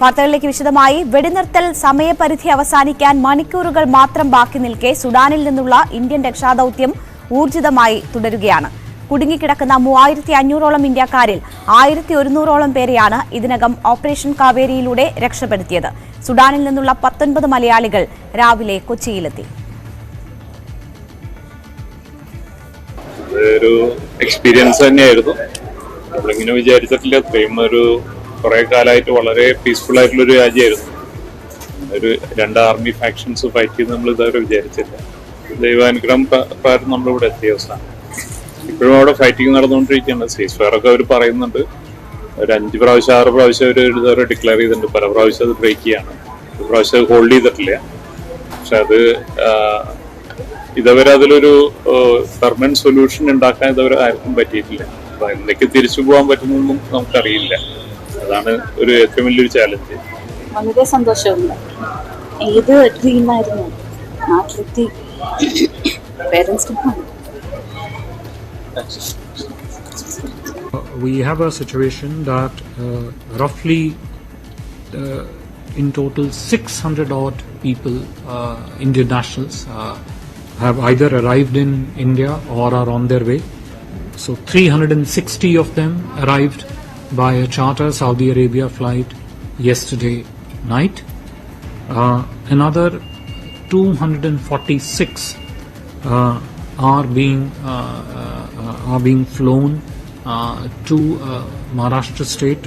വാർത്തകളിലേക്ക് വിശദമായി. വെടിനിർത്തൽ സമയപരിധി അവസാനിക്കാൻ മണിക്കൂറുകൾ മാത്രം ബാക്കി നിൽക്കെ സുഡാനിൽ നിന്നുള്ള ഇന്ത്യൻ രക്ഷാദൌത്യം ഊർജിതമായി തുടരുകയാണ്. കുടുങ്ങിക്കിടക്കുന്ന 3500ഓളം ഇന്ത്യക്കാരിൽ 1100ഓളം പേരെയാണ് ഇതിനകം ഓപ്പറേഷൻ കാവേരിയിലൂടെ രക്ഷപ്പെടുത്തിയത്. സുഡാനിൽ നിന്നുള്ള 19 മലയാളികൾ രാവിലെ കൊച്ചിയിലെത്തി. ഒരു എക്സ്പീരിയൻസ് തന്നെയായിരുന്നു. നമ്മളിങ്ങനെ വിചാരിച്ചിട്ടില്ല. ഇത്രയും കുറെ കാലമായിട്ട് വളരെ പീസ്ഫുൾ ആയിട്ടുള്ള ഒരു രാജ്യമായിരുന്നു. ഒരു 2 ആർമി ഫാക്ഷൻസ് ഫൈറ്റ് ചെയ്ത് നമ്മൾ ഇതുവരെ വിചാരിച്ചില്ല. ദൈവാനുഗ്രഹം പ്രകാരം നമ്മളിവിടെ എത്തിയ അവസാനം. ഇപ്പോഴും അവിടെ ഫൈറ്റിംഗ് നടന്നുകൊണ്ടിരിക്കുകയാണ്. സീസ് ഫയർ ഒക്കെ അവർ പറയുന്നുണ്ട്. ഒരു 5 പ്രാവശ്യം 6 പ്രാവശ്യം അവർ ഇതുവരെ ഡിക്ലെയർ ചെയ്തിട്ടുണ്ട്. പല പ്രാവശ്യം അത് ബ്രേക്ക് ചെയ്യാണ്. ഒരു പ്രാവശ്യം അത് ഹോൾഡ് ചെയ്തിട്ടില്ല. പക്ഷെ അത് ഇതുവരെ അതിലൊരു പെർമനന്റ് സൊല്യൂഷൻ ഉണ്ടാക്കാൻ ഇതുവരെ ആർക്കും പറ്റിയിട്ടില്ല. അപ്പൊ എന്തൊക്കെ തിരിച്ചു പോകാൻ പറ്റുന്നൊന്നും നമുക്കറിയില്ല. അതാണ് ഒരു ഏറ്റവും വലിയൊരു ചാലഞ്ച്. വളരെ സന്തോഷമുണ്ട്. ഏത് ഡ്രീമായിരുന്നു നാട്ടിലെത്തി പേരൻസിനൊപ്പം. We have a situation that roughly in total 600 odd people, Indian nationals, have either arrived in India or are on their way. So 360 of them arrived by a charter Saudi Arabia flight yesterday night. Another 246 are being flown to Maharashtra state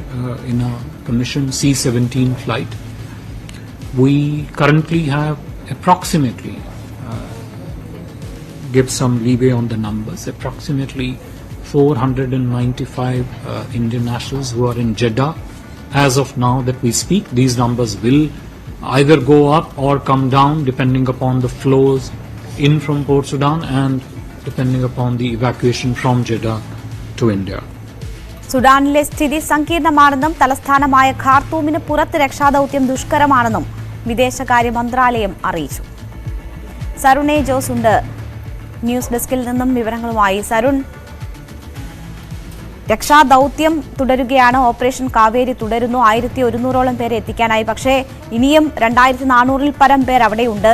in a commissioned C-17 flight. We currently have approximately, give some leeway on the numbers, approximately 495 Indian nationals who are in Jeddah. As of now that we speak, these numbers will either go up or come down depending upon the flows in from Port Sudan and depending upon the evacuation from Jeddah to India. സുഡാനിലെ സ്ഥിതി സങ്കീർണമാണെന്നും തലസ്ഥാനമായ ഖാർത്തൂമിന് പുറത്ത് രക്ഷാദൌത്യം ദുഷ്കരമാണെന്നും വിദേശകാര്യ മന്ത്രാലയം അറിയിച്ചു. Sarun A Jose ഉണ്ട് news ഡെസ്കിൽ നിന്നും വിവരങ്ങളുമായി. സരുൺ, രക്ഷാദൌത്യം തുടരുകയാണ്. ഓപ്പറേഷൻ കാവേരി തുടരുന്നു. 1100ഓളം പേരെ എത്തിക്കാനായി. പക്ഷേ ഇനിയും 2400-ൽ പരം പേർ അവിടെയുണ്ട്.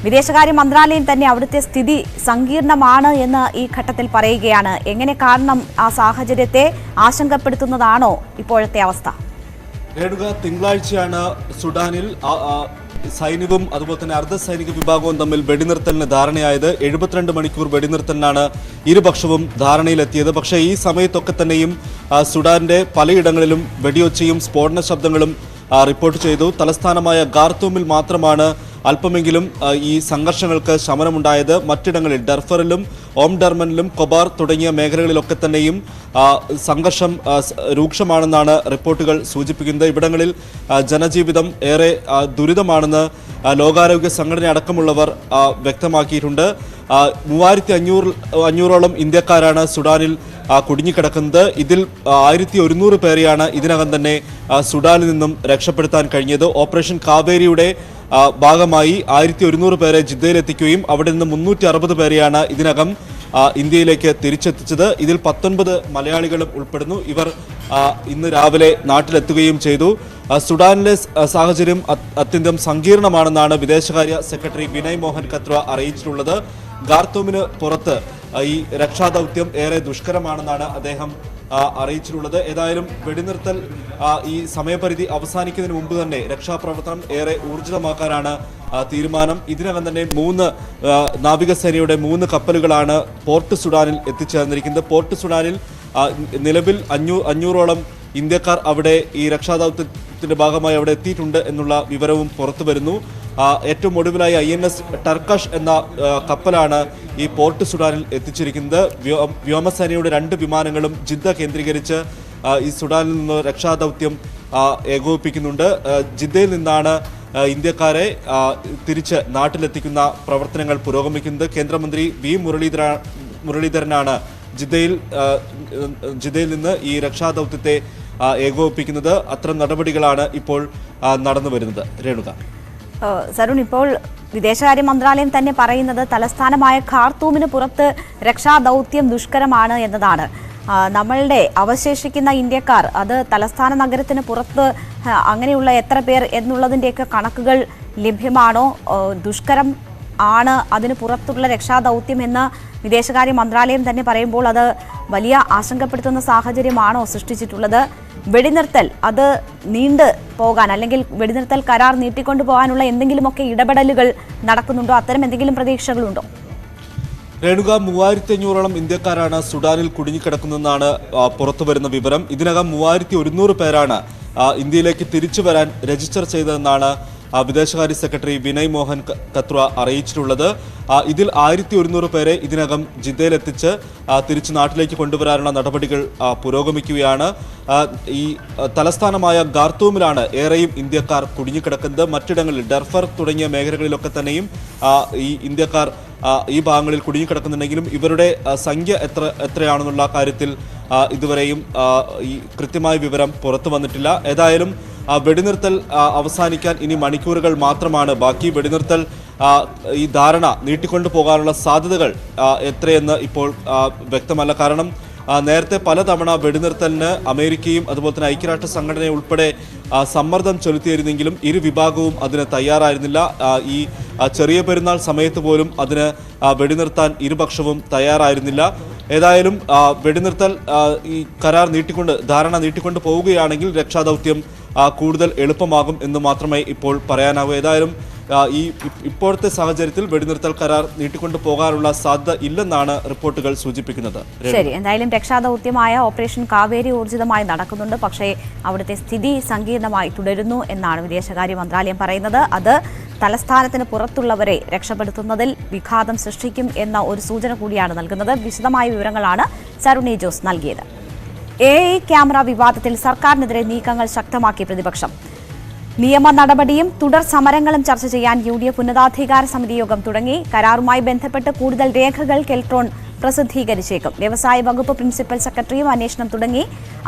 വിദേശകാര്യ മന്ത്രാലയം തന്നെ അവിടുത്തെ സ്ഥിതി സങ്കീർണമാണ് എന്ന് ഈ ഘട്ടത്തിൽ പറയുകയാണ്. എങ്ങനെ കാണണം ആ സാഹചര്യത്തെ? ആശങ്കപ്പെടുത്തുന്നതാണോ ഇപ്പോഴത്തെ അവസ്ഥ? തിങ്കളാഴ്ചയാണ് സുഡാനിൽ സൈനികവും അതുപോലെ തന്നെ അർദ്ധ സൈനിക വിഭാഗവും തമ്മിൽ വെടിനിർത്തലിന് ധാരണയായത്. 72 മണിക്കൂർ വെടിനിർത്തലിനാണ് ഇരുപക്ഷവും ധാരണയിലെത്തിയത്. പക്ഷേ ഈ സമയത്തൊക്കെ തന്നെയും സുഡാന്റെ പലയിടങ്ങളിലും വെടിയൊച്ചയും സ്ഫോടന ശബ്ദങ്ങളും റിപ്പോർട്ട് ചെയ്തു. തലസ്ഥാനമായ ഖാർത്തൂമിൽ മാത്രമാണ് അല്പമെങ്കിലും ഈ സംഘർഷങ്ങൾക്ക് ശമനമുണ്ടായത്. മറ്റിടങ്ങളിൽ ഡർഫറിലും ഓംഡർമനിലും കൊബാർ തുടങ്ങിയ മേഖലകളിലൊക്കെ തന്നെയും സംഘർഷം രൂക്ഷമാണെന്നാണ് റിപ്പോർട്ടുകൾ സൂചിപ്പിക്കുന്നത്. ഇവിടങ്ങളിൽ ജനജീവിതം ഏറെ ദുരിതമാണെന്ന് ലോകാരോഗ്യ സംഘടന അടക്കമുള്ളവർ വ്യക്തമാക്കിയിട്ടുണ്ട്. 3500ഓളം ഇന്ത്യക്കാരാണ് സുഡാനിൽ കുടുങ്ങിക്കിടക്കുന്നത്. ഇതിൽ 1100 പേരെയാണ് ഇതിനകം തന്നെ സുഡാനിൽ നിന്നും രക്ഷപ്പെടുത്താൻ കഴിഞ്ഞത്. ഓപ്പറേഷൻ കാവേരിയുടെ ഭാഗമായി 1100 പേരെ ജിദ്ദയിലെത്തിക്കുകയും അവിടെ നിന്ന് 360 പേരെയാണ് ഇതിനകം ഇന്ത്യയിലേക്ക് തിരിച്ചെത്തിച്ചത്. ഇതിൽ 19 മലയാളികളും ഉൾപ്പെടുന്നു. ഇവർ ഇന്ന് രാവിലെ നാട്ടിലെത്തുകയും ചെയ്തു. സുഡാനിലെ സാഹചര്യം അത്യന്തം സങ്കീർണമാണെന്നാണ് വിദേശകാര്യ സെക്രട്ടറി വിനയ് മോഹൻ കത്ര അറിയിച്ചിട്ടുള്ളത്. ഖാർത്തൂമിന് പുറത്ത് ഈ രക്ഷാദൌത്യം ഏറെ ദുഷ്കരമാണെന്നാണ് അദ്ദേഹം അറിയിച്ചിട്ടുള്ളത്. ഏതായാലും വെടിനിർത്തൽ ഈ സമയപരിധി അവസാനിക്കുന്നതിന് മുമ്പ് തന്നെ രക്ഷാപ്രവർത്തനം ഏറെ ഊർജിതമാക്കാനാണ് തീരുമാനം. ഇതിനകം തന്നെ 3 നാവികസേനയുടെ 3 കപ്പലുകളാണ് പോർട്ട് സുഡാനിൽ എത്തിച്ചേർന്നിരിക്കുന്നത്. പോർട്ട് സുഡാനിൽ നിലവിൽ 500ഓളം ഇന്ത്യക്കാർ അവിടെ ഈ രക്ഷാദൌത്യത്തിന്റെ ഭാഗമായി അവിടെ എത്തിയിട്ടുണ്ട് എന്നുള്ള വിവരവും പുറത്തു വരുന്നു. ഏറ്റവും ഒടുവിലായി INS ടർക്കഷ് എന്ന കപ്പലാണ് ഈ പോർട്ട് സുഡാനിൽ എത്തിച്ചിരിക്കുന്നത്. വ്യോമസേനയുടെ 2 വിമാനങ്ങളും ജിദ്ദ കേന്ദ്രീകരിച്ച് ഈ സുഡാനിൽ നിന്ന് രക്ഷാദൌത്യം ഏകോപിപ്പിക്കുന്നുണ്ട്. ജിദ്ദയിൽ നിന്നാണ് ഇന്ത്യക്കാരെ തിരിച്ച് നാട്ടിലെത്തിക്കുന്ന പ്രവർത്തനങ്ങൾ പുരോഗമിക്കുന്നത്. കേന്ദ്രമന്ത്രി വി മുരളീധരനാണ് ജിദ്ദയിൽ നിന്ന് ഈ രക്ഷാദൌത്യത്തെ ഏകോപിപ്പിക്കുന്നത്. അത്തരം നടപടികളാണ് ഇപ്പോൾ നടന്നു വരുന്നത്. രേണുക. സരുൺ, ഇപ്പോൾ വിദേശകാര്യ മന്ത്രാലയം തന്നെ പറയുന്നത് തലസ്ഥാനമായ ഖാർത്തൂമിന് പുറത്ത് രക്ഷാദൌത്യം ദുഷ്കരമാണ് എന്നതാണ്. നമ്മളുടെ അവശേഷിക്കുന്ന ഇന്ത്യക്കാർ അത് തലസ്ഥാന നഗരത്തിന് പുറത്ത് അങ്ങനെയുള്ള എത്ര പേർ എന്നുള്ളതിൻ്റെയൊക്കെ കണക്കുകൾ ലഭ്യമാണോ? ദുഷ്കരം ആണ് അതിന് പുറത്തുള്ള രക്ഷാദൗത്യം എന്ന് വിദേശകാര്യ മന്ത്രാലയം തന്നെ പറയുമ്പോൾ അത് വലിയ ആശങ്കപ്പെടുത്തുന്ന സാഹചര്യമാണോ സൃഷ്ടിച്ചിട്ടുള്ളത്? വെടിനിർത്തൽ അത് നീണ്ടു പോകാൻ അല്ലെങ്കിൽ വെടിനിർത്തൽ കരാർ നീട്ടിക്കൊണ്ടു പോകാനുള്ള എന്തെങ്കിലുമൊക്കെ ഇടപെടലുകൾ നടക്കുന്നുണ്ടോ? അത്തരം എന്തെങ്കിലും പ്രതീക്ഷകളുണ്ടോ? രേണുക, 3500ഓളം ഇന്ത്യക്കാരാണ് സുഡാനിൽ കുടുങ്ങിക്കിടക്കുന്നതെന്നാണ് പുറത്തുവരുന്ന വിവരം. ഇതിനകം 3100 പേരാണ് ഇന്ത്യയിലേക്ക് തിരിച്ചു വരാൻ രജിസ്റ്റർ ചെയ്തതെന്നാണ് വിദേശകാര്യ സെക്രട്ടറി വിനയ് മോഹൻ കത്ര അറിയിച്ചിട്ടുള്ളത്. ഇതിൽ 1100 പേരെ ഇതിനകം ജിദ്ദയിലെത്തിച്ച് തിരിച്ച് നാട്ടിലേക്ക് കൊണ്ടുവരാനുള്ള നടപടികൾ പുരോഗമിക്കുകയാണ്. ഈ തലസ്ഥാനമായ ഖാർത്തൂമിലാണ് ഏറെയും ഇന്ത്യക്കാർ കുടുങ്ങിക്കിടക്കുന്നത്. മറ്റിടങ്ങളിൽ ഡർഫർ തുടങ്ങിയ മേഖലകളിലൊക്കെ തന്നെയും ഈ ഇന്ത്യക്കാർ ഈ ഭാഗങ്ങളിൽ കുടുങ്ങിക്കിടക്കുന്നുണ്ടെങ്കിലും ഇവരുടെ സംഖ്യ എത്രയാണെന്നുള്ള കാര്യത്തിൽ ഇതുവരെയും ഈ കൃത്യമായ വിവരം പുറത്തു വന്നിട്ടില്ല. ഏതായാലും വെടിനിർത്തൽ അവസാനിക്കാൻ ഇനി മണിക്കൂറുകൾ മാത്രമാണ് ബാക്കി. വെടിനിർത്തൽ ഈ ധാരണ നീട്ടിക്കൊണ്ടു പോകാനുള്ള സാധ്യതകൾ എത്രയെന്ന് ഇപ്പോൾ വ്യക്തമല്ല. കാരണം നേരത്തെ പലതവണ വെടിനിർത്തലിന് അമേരിക്കയും അതുപോലെ തന്നെ ഐക്യരാഷ്ട്ര സംഘടന ഉൾപ്പെടെ സമ്മർദ്ദം ചെലുത്തിയിരുന്നെങ്കിലും ഇരു വിഭാഗവും അതിന് തയ്യാറായിരുന്നില്ല. ഈ ചെറിയ പെരുന്നാൾ സമയത്ത് പോലും അതിന് വെടിനിർത്താൻ ഇരുപക്ഷവും തയ്യാറായിരുന്നില്ല. ഏതായാലും വെടിനിർത്തൽ ഈ കരാർ ധാരണ നീട്ടിക്കൊണ്ട് പോവുകയാണെങ്കിൽ രക്ഷാദൗത്യം കൂടുതൽ എളുപ്പമാകും എന്ന് മാത്രമേ ഇപ്പോൾ പറയാനാവൂ. ഏതായാലും ഇപ്പോഴത്തെ സാഹചര്യത്തിൽ വെടിനിർത്തൽ കരാർ നീട്ടിക്കൊണ്ടു പോകാനുള്ള സാധ്യത ഇല്ലെന്നാണ് റിപ്പോർട്ടുകൾ സൂചിപ്പിക്കുന്നത്. ശരി, എന്തായാലും രക്ഷാദൗത്യമായ ഓപ്പറേഷൻ കാവേരി ഊർജിതമായി നടക്കുന്നുണ്ട്. പക്ഷേ അവിടുത്തെ സ്ഥിതി സങ്കീർണമായി തുടരുന്നു എന്നാണ് വിദേശകാര്യ മന്ത്രാലയം പറയുന്നത്. അത് തലസ്ഥാനത്തിന് പുറത്തുള്ളവരെ രക്ഷപ്പെടുത്തുന്നതിൽ വിഘാതം സൃഷ്ടിക്കും എന്ന ഒരു സൂചന കൂടിയാണ് നൽകുന്നത്. വിശദമായ വിവരങ്ങളാണ് സരുണി ജോസ് നൽകിയത്. AI ക്യാമറ വിവാദത്തിൽ സർക്കാരിനെതിരെ നീക്കങ്ങൾ ശക്തമാക്കി പ്രതിപക്ഷം. നിയമ നടപടിയും തുടർ സമരങ്ങളും ചർച്ച ചെയ്യാൻ UDF ഉന്നതാധികാര സമിതി യോഗം തുടങ്ങി. കരാറുമായി ബന്ധപ്പെട്ട് കൂടുതൽ രേഖകൾ കെൽട്രോൺ പ്രസിദ്ധീകരിച്ചേക്കും. വ്യവസായ വകുപ്പ് പ്രിൻസിപ്പൽ സെക്രട്ടറിയും അന്വേഷണം തുടങ്ങി.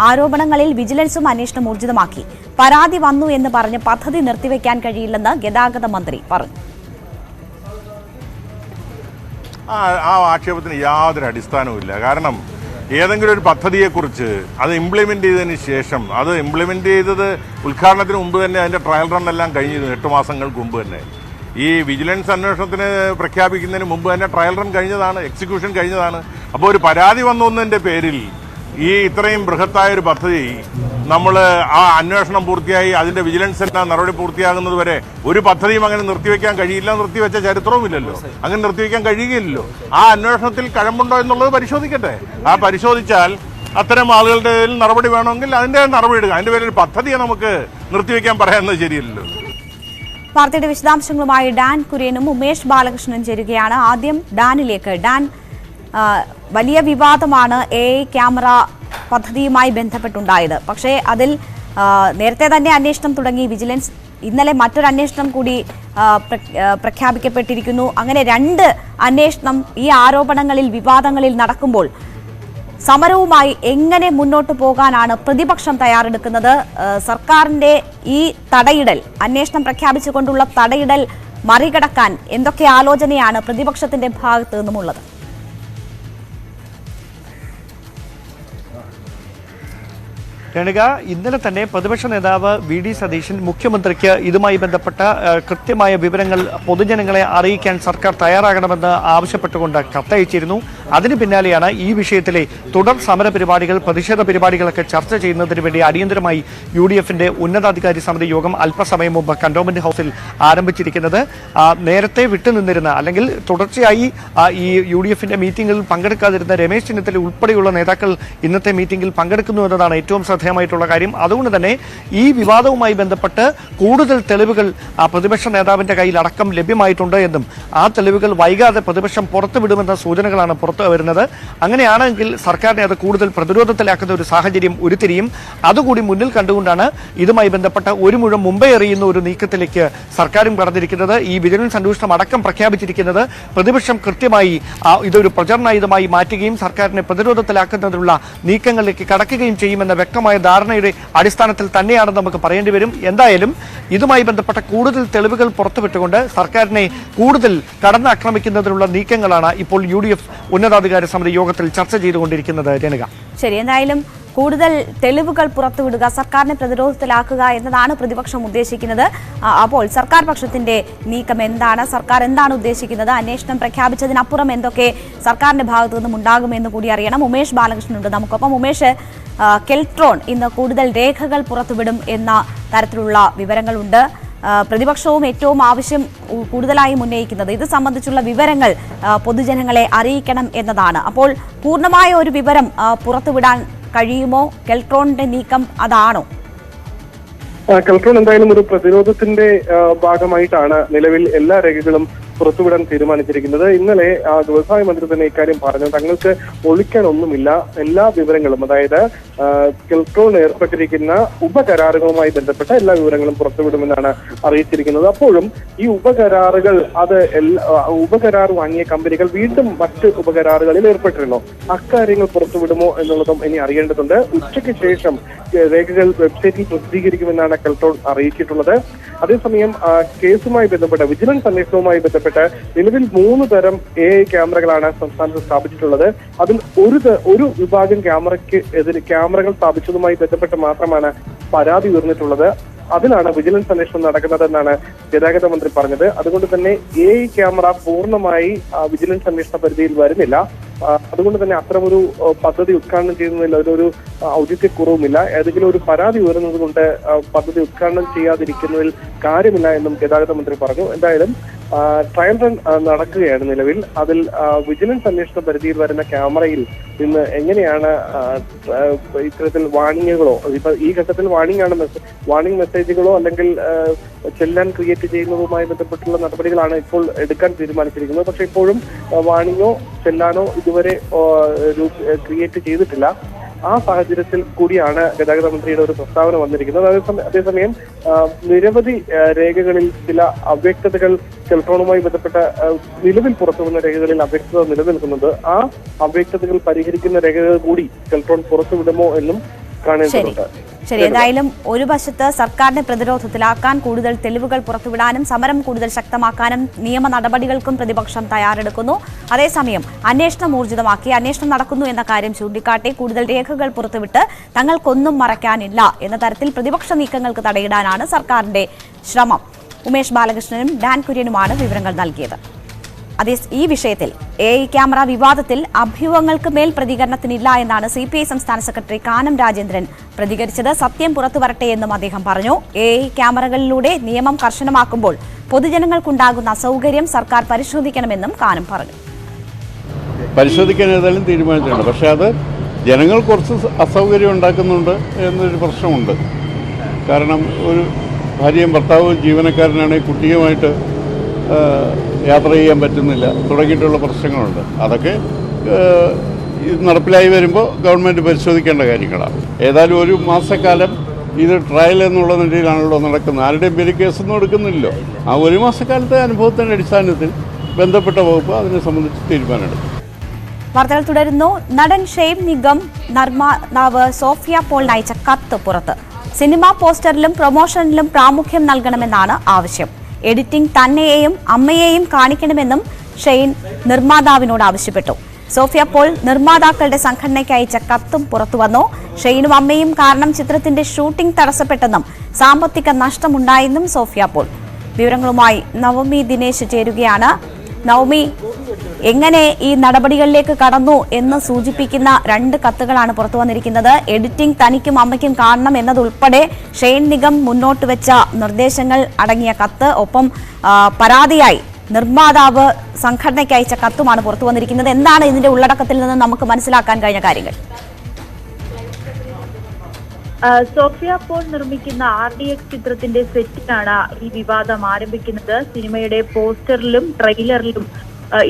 ആരോപണങ്ങളിൽ വിജിലൻസും അന്വേഷണം ഊർജിതമാക്കി. പരാതി വന്നു എന്ന് പറഞ്ഞ് പദ്ധതി നിർത്തിവെക്കാൻ കഴിയില്ലെന്ന് ഗതാഗത മന്ത്രി പറഞ്ഞു. ആ ആക്ഷേപത്തിന് യാതൊരു അടിസ്ഥാനവുമില്ല. കാരണം ഏതെങ്കിലും ഒരു പദ്ധതിയെക്കുറിച്ച് അത് ഇംപ്ലിമെൻ്റ് ചെയ്തതിന് ശേഷം അത് ഇംപ്ലിമെൻ്റ് ചെയ്തത് ഉദ്ഘാടനത്തിന് മുമ്പ് തന്നെ അതിൻ്റെ ട്രയൽ റൺ എല്ലാം കഴിഞ്ഞിരുന്നു. 8 മാസങ്ങൾക്ക് മുമ്പ് തന്നെ ഈ വിജിലൻസ് അന്വേഷണത്തിന് പ്രഖ്യാപിക്കുന്നതിന് മുമ്പ് തന്നെ ട്രയൽ റൺ കഴിഞ്ഞതാണ്, എക്സിക്യൂഷൻ കഴിഞ്ഞതാണ്. അപ്പോൾ ഒരു പരാതി വന്നതിൻ്റെ പേരിൽ ഈ ഇത്രയും ബൃഹത്തായൊരു പദ്ധതി നമ്മൾ ആ അന്വേഷണം പൂർത്തിയായി അതിൻ്റെ വിജിലൻസ് എല്ലാം നടപടി പൂർത്തിയാകുന്നത് വരെ ഒരു പദ്ധതിയും അങ്ങനെ നിർത്തിവെക്കാൻ കഴിയില്ല. നിർത്തിവെച്ച ചരിത്രവുമില്ലല്ലോ, അങ്ങനെ നിർത്തിവെക്കാൻ കഴിയുകയില്ലല്ലോ. ആ അന്വേഷണത്തിൽ കഴമ്പുണ്ടോ എന്നുള്ളത് പരിശോധിക്കട്ടെ. ആ പരിശോധിച്ചാൽ അത്തരം ആളുകളുടെ നടപടി വേണമെങ്കിൽ അതിൻ്റെ നടപടി എടുക്കുക. അതിൻ്റെ പേരിൽ പദ്ധതിയെ നമുക്ക് നിർത്തിവെക്കാൻ പറയാമെന്നത് ശരിയല്ലല്ലോ. വാർത്തയുടെ വിശദാംശങ്ങളുമായി ഡാൻ കുര്യനും ഉമേഷ് ബാലകൃഷ്ണനും ചേരുകയാണ്. ആദ്യം ഡാനിലേക്ക്. ഡാൻ, വലിയ വിവാദമാണ് AI ക്യാമറ പദ്ധതിയുമായി ബന്ധപ്പെട്ടുണ്ടായത്. പക്ഷേ അതിൽ നേരത്തെ തന്നെ അന്വേഷണം തുടങ്ങി. വിജിലൻസ് ഇന്നലെ മറ്റൊരു അന്വേഷണം കൂടി പ്രഖ്യാപിക്കപ്പെട്ടിരിക്കുന്നു. അങ്ങനെ 2 അന്വേഷണം ഈ ആരോപണങ്ങളിൽ വിവാദങ്ങളിൽ നടക്കുമ്പോൾ സമരവുമായി എങ്ങനെ മുന്നോട്ട് പോകാനാണ് പ്രതിപക്ഷം തയ്യാറെടുക്കുന്നത്? സർക്കാരിന്റെ ഈ തടയിടൽ, അന്വേഷണം പ്രഖ്യാപിച്ചുകൊണ്ടുള്ള തടയിടൽ മറികടക്കാൻ എന്തൊക്കെ ആലോചനയാണ് പ്രതിപക്ഷത്തിന്റെ ഭാഗത്തു നിന്നുമുള്ളത്? രേണുക, ഇന്നലെ തന്നെ പ്രതിപക്ഷ നേതാവ് VD സതീശൻ മുഖ്യമന്ത്രിക്ക് ഇതുമായി ബന്ധപ്പെട്ട കൃത്യമായ വിവരങ്ങൾ പൊതുജനങ്ങളെ അറിയിക്കാൻ സർക്കാർ തയ്യാറാകണമെന്ന് ആവശ്യപ്പെട്ടുകൊണ്ട് കത്തയച്ചിരുന്നു. അതിന് പിന്നാലെയാണ് ഈ വിഷയത്തിലെ തുടർ സമര പരിപാടികൾ, പ്രതിഷേധ പരിപാടികളൊക്കെ ചർച്ച ചെയ്യുന്നതിന് വേണ്ടി അടിയന്തരമായി UDFന്റെ ഉന്നതാധികാരി സമിതി യോഗം അല്പസമയം മുമ്പ് കന്റോൺമെന്റ് ഹൗസിൽ ആരംഭിച്ചിരിക്കുന്നത്. നേരത്തെ വിട്ടുനിന്നിരുന്ന അല്ലെങ്കിൽ തുടർച്ചയായി ഈ UDFന്റെ മീറ്റിംഗിൽ പങ്കെടുക്കാതിരുന്ന രമേശ് ചെന്നിത്തല ഉൾപ്പെടെയുള്ള നേതാക്കൾ ഇന്നത്തെ മീറ്റിംഗിൽ പങ്കെടുക്കുന്നു എന്നതാണ് ഏറ്റവും ശ്രദ്ധേയമായിട്ടുള്ള കാര്യം. അതുകൊണ്ട് തന്നെ ഈ വിവാദവുമായി ബന്ധപ്പെട്ട് കൂടുതൽ തെളിവുകൾ പ്രതിപക്ഷ നേതാവിന്റെ കയ്യിൽ അടക്കം ലഭ്യമായിട്ടുണ്ട് എന്നും ആ തെളിവുകൾ വൈകാതെ പ്രതിപക്ഷം പുറത്തുവിടുമെന്ന സൂചനകളാണ് പുറത്തു വരുന്നത്. അങ്ങനെയാണെങ്കിൽ സർക്കാരിനെ അത് കൂടുതൽ പ്രതിരോധത്തിലാക്കുന്ന ഒരു സാഹചര്യം ഉരുത്തിരിയും. അതുകൂടി മുന്നിൽ കണ്ടുകൊണ്ടാണ് ഇതുമായി ബന്ധപ്പെട്ട ഒരു മുഴം മുമ്പേ എറിയുന്ന ഒരു നീക്കത്തിലേക്ക് സർക്കാരും കടന്നിരിക്കുന്നത്. ഈ വിജിലൻസ് അന്വേഷണം അടക്കം പ്രഖ്യാപിച്ചിരിക്കുന്നത് പ്രതിപക്ഷം കൃത്യമായി ഇതൊരു പ്രചരണായുധമായി മാറ്റുകയും സർക്കാരിനെ പ്രതിരോധത്തിലാക്കുന്നതിനുള്ള നീക്കങ്ങളിലേക്ക് കടക്കുകയും ചെയ്യുമെന്ന വ്യക്തമായ കൃത്യമായ ധാരണയുടെ അടിസ്ഥാനത്തിൽ തന്നെയാണെന്ന് നമുക്ക് പറയേണ്ടി വരും. എന്തായാലും ഇതുമായി ബന്ധപ്പെട്ട കൂടുതൽ തെളിവുകൾ പുറത്തുവിട്ടുകൊണ്ട് സർക്കാരിനെ കൂടുതൽ കടന്നാക്രമിക്കുന്നതിനുള്ള നീക്കങ്ങളാണ് ഇപ്പോൾ UDF ഉന്നതാധികാര സമിതി യോഗത്തിൽ ചർച്ച ചെയ്തുകൊണ്ടിരിക്കുന്നത്. രേണുക, ശരി, എന്തായാലും കൂടുതൽ തെളിവുകൾ പുറത്തുവിടുക, സർക്കാരിനെ പ്രതിരോധത്തിലാക്കുക എന്നതാണ് പ്രതിപക്ഷം ഉദ്ദേശിക്കുന്നത്. അപ്പോൾ സർക്കാർ പക്ഷത്തിന്റെ നീക്കം എന്താണ്, സർക്കാർ എന്താണ് ഉദ്ദേശിക്കുന്നത്, അന്വേഷണം പ്രഖ്യാപിച്ചതിനപ്പുറം എന്തൊക്കെ സർക്കാരിന്റെ ഭാഗത്തു നിന്നും ഉണ്ടാകുമെന്ന് കൂടി അറിയണം. ഉമേഷ് ബാലകൃഷ്ണൻ ഉണ്ട് നമുക്കൊപ്പം. ഉമേഷ്, കെൽട്രോൺ ഇന്ന് കൂടുതൽ രേഖകൾ പുറത്തുവിടും എന്ന തരത്തിലുള്ള വിവരങ്ങളുണ്ട്. പ്രതിപക്ഷവും ഏറ്റവും ആവശ്യം കൂടുതലായി ഉന്നയിക്കുന്നത് ഇത് സംബന്ധിച്ചുള്ള വിവരങ്ങൾ പൊതുജനങ്ങളെ അറിയിക്കണം എന്നതാണ്. അപ്പോൾ പൂർണ്ണമായ ഒരു വിവരം പുറത്തുവിടാൻ കഴിയുമോ? കെൽട്രോണിന്റെ നീക്കം അതാണോ? കെൽട്രോൺ എന്തായാലും ഒരു പ്രതിരോധത്തിന്റെ ഭാഗമായിട്ടാണ് നിലവിൽ എല്ലാ രേഖകളും പുറത്തുവിടാൻ തീരുമാനിച്ചിരിക്കുന്നത്. ഇന്നലെ വ്യവസായ മന്ത്രി തന്നെ ഇക്കാര്യം പറഞ്ഞു. തങ്ങൾക്ക് ഒളിക്കാൻ ഒന്നുമില്ല, എല്ലാ വിവരങ്ങളും, അതായത് കെൽട്രോൺ ഏർപ്പെട്ടിരിക്കുന്ന ഉപകരാറുകളുമായി ബന്ധപ്പെട്ട എല്ലാ വിവരങ്ങളും പുറത്തുവിടുമെന്നാണ് അറിയിച്ചിരിക്കുന്നത്. അപ്പോഴും ഈ ഉപകരാറുകൾ ഉപകരാർ വാങ്ങിയ കമ്പനികൾ വീണ്ടും മറ്റ് ഉപകരാറുകളിൽ ഏർപ്പെട്ടിരുന്നു. അക്കാര്യങ്ങൾ പുറത്തുവിടുമോ എന്നുള്ളതും ഇനി അറിയേണ്ടതുണ്ട്. ഉച്ചയ്ക്ക് ശേഷം രേഖകൾ വെബ്സൈറ്റിൽ പ്രസിദ്ധീകരിക്കുമെന്നാണ് കെൽട്രോൺ അറിയിച്ചിട്ടുള്ളത്. അതേസമയം കേസുമായി ബന്ധപ്പെട്ട് വിജിലൻസ് അന്വേഷണവുമായി ബന്ധപ്പെട്ട് നിലവിൽ 3 തരം AI ക്യാമറകളാണ് സംസ്ഥാനത്ത് സ്ഥാപിച്ചിട്ടുള്ളത്. അതിൽ ഒരു വിഭാഗം ക്യാമറകൾ സ്ഥാപിച്ചതുമായി ബന്ധപ്പെട്ട് മാത്രമാണ് പരാതി ഉയർന്നിട്ടുള്ളത്. അതിലാണ് വിജിലൻസ് അന്വേഷണം നടക്കുന്നതെന്നാണ് ഗതാഗത മന്ത്രി പറഞ്ഞത്. അതുകൊണ്ട് തന്നെ AI ക്യാമറ പൂർണ്ണമായി വിജിലൻസ് അന്വേഷണ പരിധിയിൽ വരുന്നില്ല. അതുകൊണ്ട് തന്നെ അത്തരമൊരു പദ്ധതി ഉദ്ഘാടനം ചെയ്യുന്നതിൽ അതിലൊരു ഔചിത്യക്കുറവുമില്ല. ഏതെങ്കിലും ഒരു പരാതി ഉയരുന്നത് കൊണ്ട് പദ്ധതി ഉദ്ഘാടനം ചെയ്യാതിരിക്കുന്നതിൽ കാര്യമില്ല എന്നും ഗതാഗത മന്ത്രി പറഞ്ഞു. എന്തായാലും ട്രയൽ റൺ നടക്കുകയാണ് നിലവിൽ. അതിൽ വിജിലൻസ് അന്വേഷണ പരിധിയിൽ വരുന്ന ക്യാമറയിൽ നിന്ന് എങ്ങനെയാണ് ഇത്തരത്തിൽ വാണിങ്ങുകളോ, ഇപ്പൊ ഈ ഘട്ടത്തിൽ വാണിംഗ് മെസ്സേജുകളോ അല്ലെങ്കിൽ ചെല്ലാൻ ക്രിയേറ്റ് ചെയ്യുന്നതുമായി ബന്ധപ്പെട്ടുള്ള നടപടികളാണ് ഇപ്പോൾ എടുക്കാൻ തീരുമാനിച്ചിരിക്കുന്നത്. പക്ഷെ ഇപ്പോഴും വാണിങ്ങോ ചെല്ലാനോ ഇതുവരെ ക്രിയേറ്റ് ചെയ്തിട്ടില്ല. ആ സാഹചര്യത്തിൽ കൂടിയാണ് ഗതാഗത മന്ത്രിയുടെ ഒരു പ്രസ്താവന വന്നിരിക്കുന്നത്. അതേസമയം നിരവധി രേഖകളിൽ ചില അവ്യക്തതകൾ കെൽട്രോണുമായി ബന്ധപ്പെട്ട നിലവിൽ പുറത്തുവന്ന രേഖകളിൽ അവ്യക്തത നിലനിൽക്കുന്നുണ്ട്. ആ അവ്യക്തതകൾ പരിഹരിക്കുന്ന രേഖകൾ കൂടി കെൽട്രോൺ പുറത്തുവിടുമോ എന്നും കാണേണ്ടതുണ്ട്. ശരി, എന്തായാലും ഒരു വശത്ത് സർക്കാരിനെ പ്രതിരോധത്തിലാക്കാൻ കൂടുതൽ തെളിവുകൾ പുറത്തുവിടാനും സമരം കൂടുതൽ ശക്തമാക്കാനും നിയമ നടപടികൾക്കും പ്രതിപക്ഷം തയ്യാറെടുക്കുന്നു. അതേസമയം അന്വേഷണം ഊർജിതമാക്കി അന്വേഷണം നടക്കുന്നു എന്ന കാര്യം ചൂണ്ടിക്കാട്ടി കൂടുതൽ രേഖകൾ പുറത്തുവിട്ട് തങ്ങൾക്കൊന്നും മറയ്ക്കാനില്ല എന്ന തരത്തിൽ പ്രതിപക്ഷ നീക്കങ്ങൾക്ക് തടയിടാനാണ് സർക്കാരിന്റെ ശ്രമം. ഉമേഷ് ബാലകൃഷ്ണനും ഡാൻ കുര്യനുമാണ് വിവരങ്ങൾ നൽകിയത്. ഈ വിഷയത്തിൽ AI ക്യാമറ വിവാദത്തിൽ അഭ്യൂഹങ്ങൾക്ക് മേൽ പ്രതികരണത്തിനില്ല എന്നാണ് CPI സംസ്ഥാന സെക്രട്ടറി കാനം രാജേന്ദ്രൻ പ്രതികരിച്ചത്. സത്യം പുറത്തുവരട്ടെ എന്നും അദ്ദേഹം പറഞ്ഞു. AI ക്യാമറകളിലൂടെ നിയമം കർശനമാക്കുമ്പോൾ പൊതുജനങ്ങൾക്കുണ്ടാകുന്ന അസൗകര്യം സർക്കാർ പരിശോധിക്കണമെന്നും കാനം പറഞ്ഞു. പരിശോധിക്കാൻ ഏതായാലും തീരുമാനിച്ചിട്ടുണ്ട്. പക്ഷേ അത് ജനങ്ങൾ കുറച്ച് അസൗകര്യം ഉണ്ടാക്കുന്നുണ്ട് എന്നൊരു പ്രശ്നമുണ്ട്. കാരണം ഒരു ഭാര്യയും ഭർത്താവും ജീവനക്കാരനാണെങ്കിൽ കുട്ടിയുമായിട്ട് യാത്ര ചെയ്യാൻ പറ്റുന്നില്ല തുടങ്ങിയിട്ടുള്ള പ്രശ്നങ്ങളുണ്ട്. അതൊക്കെ നടപ്പിലായി വരുമ്പോൾ ഗവൺമെൻറ് പരിശോധിക്കേണ്ട കാര്യങ്ങളാണ്. ഏതായാലും ഒരു മാസക്കാലം ഇത് ട്രയൽ എന്നുള്ള നിലയിലാണല്ലോ നടക്കുന്നത്. ആരുടെയും പേര് കേസൊന്നും എടുക്കുന്നില്ലല്ലോ. ആ ഒരു മാസക്കാലത്തെ അനുഭവത്തിൻ്റെ അടിസ്ഥാനത്തിൽ ബന്ധപ്പെട്ട വകുപ്പ് അതിനെ സംബന്ധിച്ച് തീരുമാനമെടുക്കും. വാർത്തകൾ തുടരുന്നു. നടൻ ഷെയ്ൻ നിഗം നിർമ്മാതാവ് സോഫിയ പോളിന് അയച്ച കത്ത് പുറത്ത്. സിനിമാ പോസ്റ്ററിലും പ്രൊമോഷനിലും പ്രാമുഖ്യം നൽകണമെന്നാണ് ആവശ്യം. എഡിറ്റിംഗ് തന്നെയെയും അമ്മയെയും കാണിക്കണമെന്നും ഷെയ്ൻ നിർമ്മാതാവിനോട് ആവശ്യപ്പെട്ടു. സോഫിയ പോൾ നിർമ്മാതാക്കളുടെ സംഘടനയ്ക്ക് അയച്ച കത്തും പുറത്തുവന്നു. ഷെയ്നും അമ്മയും കാരണം ചിത്രത്തിന്റെ ഷൂട്ടിംഗ് തടസ്സപ്പെട്ടെന്നും സാമ്പത്തിക നഷ്ടമുണ്ടായെന്നും സോഫിയ പോൾ. വിവരങ്ങളുമായി നവമി ദിനേശ് ചേരുകയാണ്. നവമി, എങ്ങനെ ഈ നടപടികളിലേക്ക് കടന്നു എന്ന് സൂചിപ്പിക്കുന്ന 2 കത്തുകളാണ് പുറത്തു വന്നിരിക്കുന്നത്. എഡിറ്റിംഗ് തനിക്കും അമ്മയ്ക്കും കാണണം എന്നതുൾപ്പെടെ ഷെയ്ൻ നിഗം മുന്നോട്ട് വെച്ച നിർദ്ദേശങ്ങൾ അടങ്ങിയ കത്ത്, ഒപ്പം പരാതിയായി നിർമ്മാതാവ് സംഘടനയ്ക്ക് അയച്ച കത്തുമാണ് പുറത്തു വന്നിരിക്കുന്നത്. എന്താണ് ഇതിന്റെ ഉള്ളടക്കത്തിൽ നിന്ന് നമുക്ക് മനസ്സിലാക്കാൻ കഴിഞ്ഞ കാര്യങ്ങൾ? സോഫിയ പോൾ നിർമ്മിക്കുന്ന RDX ചിത്രത്തിന്റെ സെറ്റിലാണ് ഈ വിവാദം ആരംഭിക്കുന്നത്. സിനിമയുടെ പോസ്റ്ററിലും ട്രെയിലറിലും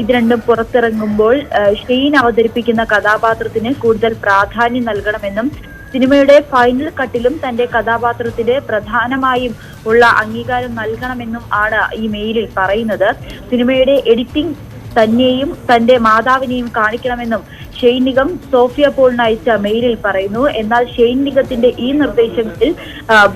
ഇത് രണ്ടും പുറത്തിറങ്ങുമ്പോൾ ഷെയ്ൻ അവതരിപ്പിക്കുന്ന കഥാപാത്രത്തിന് കൂടുതൽ പ്രാധാന്യം നൽകണമെന്നും സിനിമയുടെ ഫൈനൽ കട്ടിലും തന്റെ കഥാപാത്രത്തിന് പ്രധാനമായും ഉള്ള അംഗീകാരം നൽകണമെന്നും ആണ് ഈ മെയിലിൽ പറയുന്നത്. സിനിമയുടെ എഡിറ്റിംഗ് തന്നെയും തന്റെ മാതാവിനെയും കാണിക്കണമെന്നും ഷെയ്ൻ നിഗം സോഫിയ പോളിന് അയച്ച മെയിലിൽ പറയുന്നു. എന്നാൽ ഷെയ്ൻ നിഗത്തിന്റെ ഈ നിർദ്ദേശങ്ങളിൽ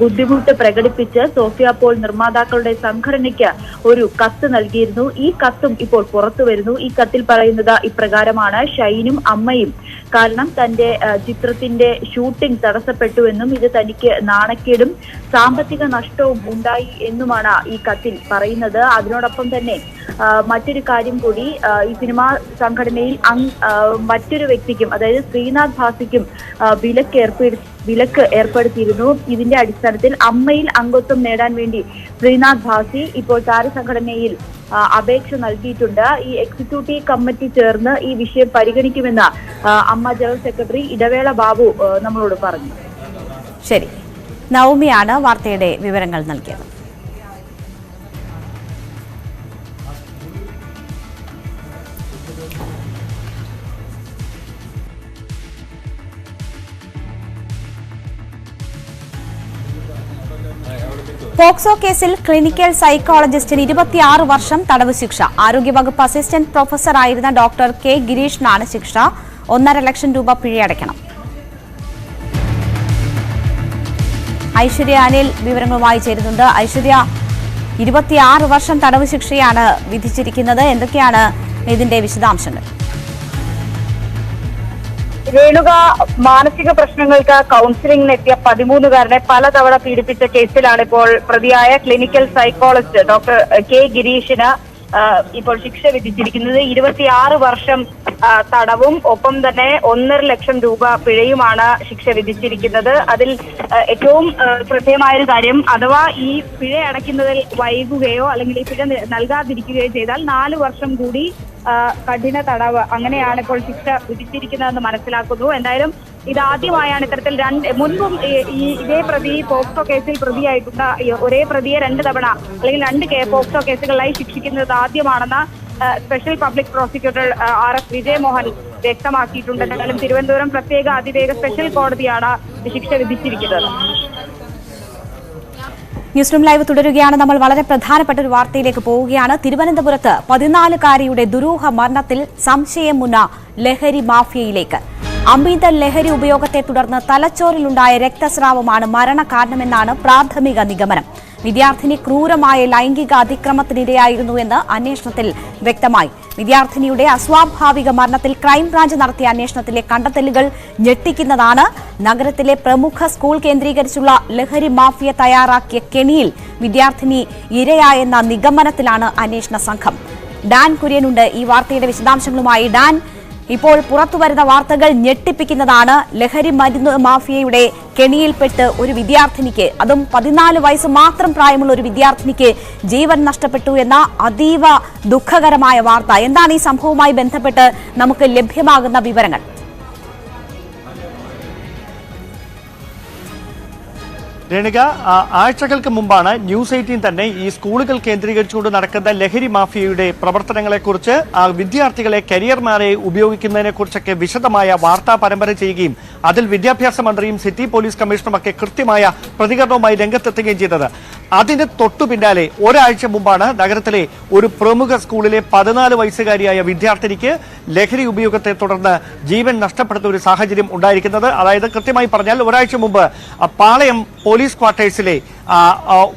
ബുദ്ധിമുട്ട് പ്രകടിപ്പിച്ച് സോഫിയ പോൾ നിർമ്മാതാക്കളുടെ സംഘടനയ്ക്ക് ഒരു കത്ത് നൽകിയിരുന്നു. ഈ കത്തും ഇപ്പോൾ പുറത്തു വരുന്നു. ഈ കത്തിൽ പറയുന്നത് ഇപ്രകാരമാണ്: ഷൈനും അമ്മയും കാരണം തന്റെ ചിത്രത്തിന്റെ ഷൂട്ടിംഗ് തടസ്സപ്പെട്ടുവെന്നും ഇത് തനിക്ക് നാണക്കേടും സാമ്പത്തിക നഷ്ടവും ഉണ്ടായി എന്നുമാണ് ഈ കത്തിൽ പറയുന്നത്. അതിനോടൊപ്പം തന്നെ മറ്റൊരു കാര്യം കൂടി, ഈ സിനിമാ സംഘടനയിൽ മറ്റൊരു വ്യക്തിക്കും, അതായത് ശ്രീനാഥ് ഭാസിക്കും വിലക്ക് ഏർപ്പെടുത്തിയിരുന്നു. ഇതിന്റെ അടിസ്ഥാനത്തിൽ അമ്മയിൽ അംഗത്വം നേടാൻ വേണ്ടി ശ്രീനാഥ് ഭാസി ഇപ്പോൾ താരസംഘടനയിൽ അപേക്ഷ നൽകിയിട്ടുണ്ട്. ഈ എക്സിക്യൂട്ടീവ് കമ്മിറ്റി ചേർന്ന് ഈ വിഷയം പരിഗണിക്കുമെന്ന് അമ്മ ജനറൽ സെക്രട്ടറി ഇടവേള ബാബു നമ്മളോട് പറഞ്ഞു. ശരി, നവമിയാണ് വാർത്തയുടെ വിവരങ്ങൾ നൽകിയത്. പോക്സോ കേസിൽ ക്ലിനിക്കൽ സൈക്കോളജിസ്റ്റിന് 26 വർഷം തടവ് ശിക്ഷ. ആരോഗ്യവകുപ്പ് അസിസ്റ്റന്റ് പ്രൊഫസറായിരുന്ന ഡോക്ടർ കെ ഗിരീഷിനാണ് ശിക്ഷ. 1.5 ലക്ഷം രൂപ പിഴയടയ്ക്കണം. ഐശ്വര്യ അനിൽ വിവരങ്ങളുമായി ചേരുന്നുണ്ട്. ഐശ്വര്യ, 26 വർഷം തടവ് ശിക്ഷയാണ് വിധിച്ചിരിക്കുന്നത്. എന്തൊക്കെയാണ് ഇതിന്റെ വിശദാംശങ്ങൾ? രേണുക, മാനസിക പ്രശ്നങ്ങൾക്ക് കൗൺസിലിംഗിനെത്തിയ 13-കാരനെ പലതവണ പീഡിപ്പിച്ച കേസിലാണ് ഇപ്പോൾ പ്രതിയായ ക്ലിനിക്കൽ സൈക്കോളജിസ്റ്റ് ഡോക്ടർ കെ ഗിരീഷിന് ഇപ്പോൾ ശിക്ഷ വിധിച്ചിരിക്കുന്നത്. 26 വർഷം തടവും ഒപ്പം തന്നെ 1.5 ലക്ഷം രൂപ പിഴയുമാണ് ശിക്ഷ വിധിച്ചിരിക്കുന്നത്. അതിൽ ഏറ്റവും ശ്രദ്ധേയമായൊരു കാര്യം, അഥവാ ഈ പിഴ അടയ്ക്കുന്നതിൽ വൈകുകയോ അല്ലെങ്കിൽ ഈ പിഴ നൽകാതിരിക്കുകയോ ചെയ്താൽ 4 വർഷം കൂടി കഠിന തടവ്, അങ്ങനെയാണ് ഇപ്പോൾ ശിക്ഷ വിധിച്ചിരിക്കുന്നതെന്ന് മനസ്സിലാക്കുന്നു. എന്തായാലും ഇതാദ്യമായാണ് ഇത്തരത്തിൽ മുൻപും ഇതേ പ്രതി പോക്സോ കേസിൽ പ്രതിയായിട്ടുണ്ട്. ഒരേ പ്രതിയെ 2 തവണ അല്ലെങ്കിൽ 2 പോക്സോ കേസുകളിലായി ശിക്ഷിക്കുന്നത് ആദ്യമാണെന്ന് special public prosecutor RS Vijayamohan വ്യക്തമാക്കിയിട്ടുണ്ട്. എന്തായാലും തിരുവനന്തപുരം പ്രത്യേക അതിവേഗ സ്പെഷ്യൽ കോടതിയാണ് ശിക്ഷ വിധിച്ചിരിക്കുന്നത്. ന്യൂസ് റൂം ലൈവ് തുടരുകയാണ്. നമ്മൾ വളരെ പ്രധാനപ്പെട്ട ഒരു വാർത്തയിലേക്ക് പോവുകയാണ്. തിരുവനന്തപുരത്ത് 14-കാരിയുടെ ദുരൂഹ മരണത്തിൽ സംശയമുന്ന ലഹരി മാഫിയയിലേക്ക്. അമിത ലഹരി ഉപയോഗത്തെ തുടർന്ന് തലച്ചോറിലുണ്ടായ രക്തസ്രാവമാണ് മരണകാരണമെന്നാണ് പ്രാഥമിക നിഗമനം. വിദ്യാർത്ഥിനി ക്രൂരമായ ലൈംഗിക അതിക്രമത്തിനിരയായിരുന്നുവെന്ന് അന്വേഷണത്തിൽ വ്യക്തമായി. വിദ്യാർത്ഥിനിയുടെ അസ്വാഭാവിക മരണത്തിൽ ക്രൈംബ്രാഞ്ച് നടത്തിയ അന്വേഷണത്തിലെ കണ്ടെത്തലുകൾ ഞെട്ടിക്കുന്നതാണ്. നഗരത്തിലെ പ്രമുഖ സ്കൂൾ കേന്ദ്രീകരിച്ചുള്ള ലഹരി മാഫിയ തയ്യാറാക്കിയ കെണിയിൽ വിദ്യാർത്ഥിനി ഇരയായെന്ന നിഗമനത്തിലാണ് അന്വേഷണ സംഘം. ഡാൻ കുര്യനുണ്ട് ഈ വാർത്തയുടെ വിശദാംശങ്ങളുമായി. ഡാൻ, ഇപ്പോൾ പുറത്തുവരുന്ന വാർത്തകൾ ഞെട്ടിപ്പിക്കുന്നതാണ്. ലഹരി മരുന്ന് മാഫിയയുടെ കെണിയിൽപ്പെട്ട് ഒരു വിദ്യാർത്ഥിനിക്ക്, അതും 14 വയസ്സ് മാത്രം പ്രായമുള്ള ഒരു വിദ്യാർത്ഥിനിക്ക് ജീവൻ നഷ്ടപ്പെട്ടു എന്ന അതീവ ദുഃഖകരമായ വാർത്ത. എന്താണ് ഈ സംഭവവുമായി ബന്ധപ്പെട്ട് നമുക്ക് ലഭ്യമാകുന്ന വിവരങ്ങൾ? രേണുക, ആഴ്ചകൾക്ക് മുമ്പാണ് ന്യൂസ് 18 തന്നെ ഈ സ്കൂളുകൾ കേന്ദ്രീകരിച്ചുകൊണ്ട് നടക്കുന്ന ലഹരി മാഫിയയുടെ പ്രവർത്തനങ്ങളെക്കുറിച്ച്, വിദ്യാർത്ഥികളെ കരിയർമാരെ ഉപയോഗിക്കുന്നതിനെ കുറിച്ചൊക്കെ വിശദമായ വാർത്താ പരമ്പര ചെയ്യുകയും അതിൽ വിദ്യാഭ്യാസ മന്ത്രിയും സിറ്റി പോലീസ് കമ്മീഷണറുമൊക്കെ കൃത്യമായ പ്രതികരണവുമായി രംഗത്തെത്തുകയും ചെയ്തത്. അതിന് തൊട്ടു പിന്നാലെ ഒരാഴ്ച മുമ്പാണ് നഗരത്തിലെ ഒരു പ്രമുഖ സ്കൂളിലെ 14 വയസ്സുകാരിയായ വിദ്യാർത്ഥിനിക്ക് ലഹരി ഉപയോഗത്തെ തുടർന്ന് ജീവൻ നഷ്ടപ്പെടുന്ന ഒരു സാഹചര്യം ഉണ്ടായിരിക്കുന്നത്. അതായത് കൃത്യമായി പറഞ്ഞാൽ ഒരാഴ്ച മുമ്പ് പാളയം പോലീസ് ക്വാർട്ടേഴ്സിലെ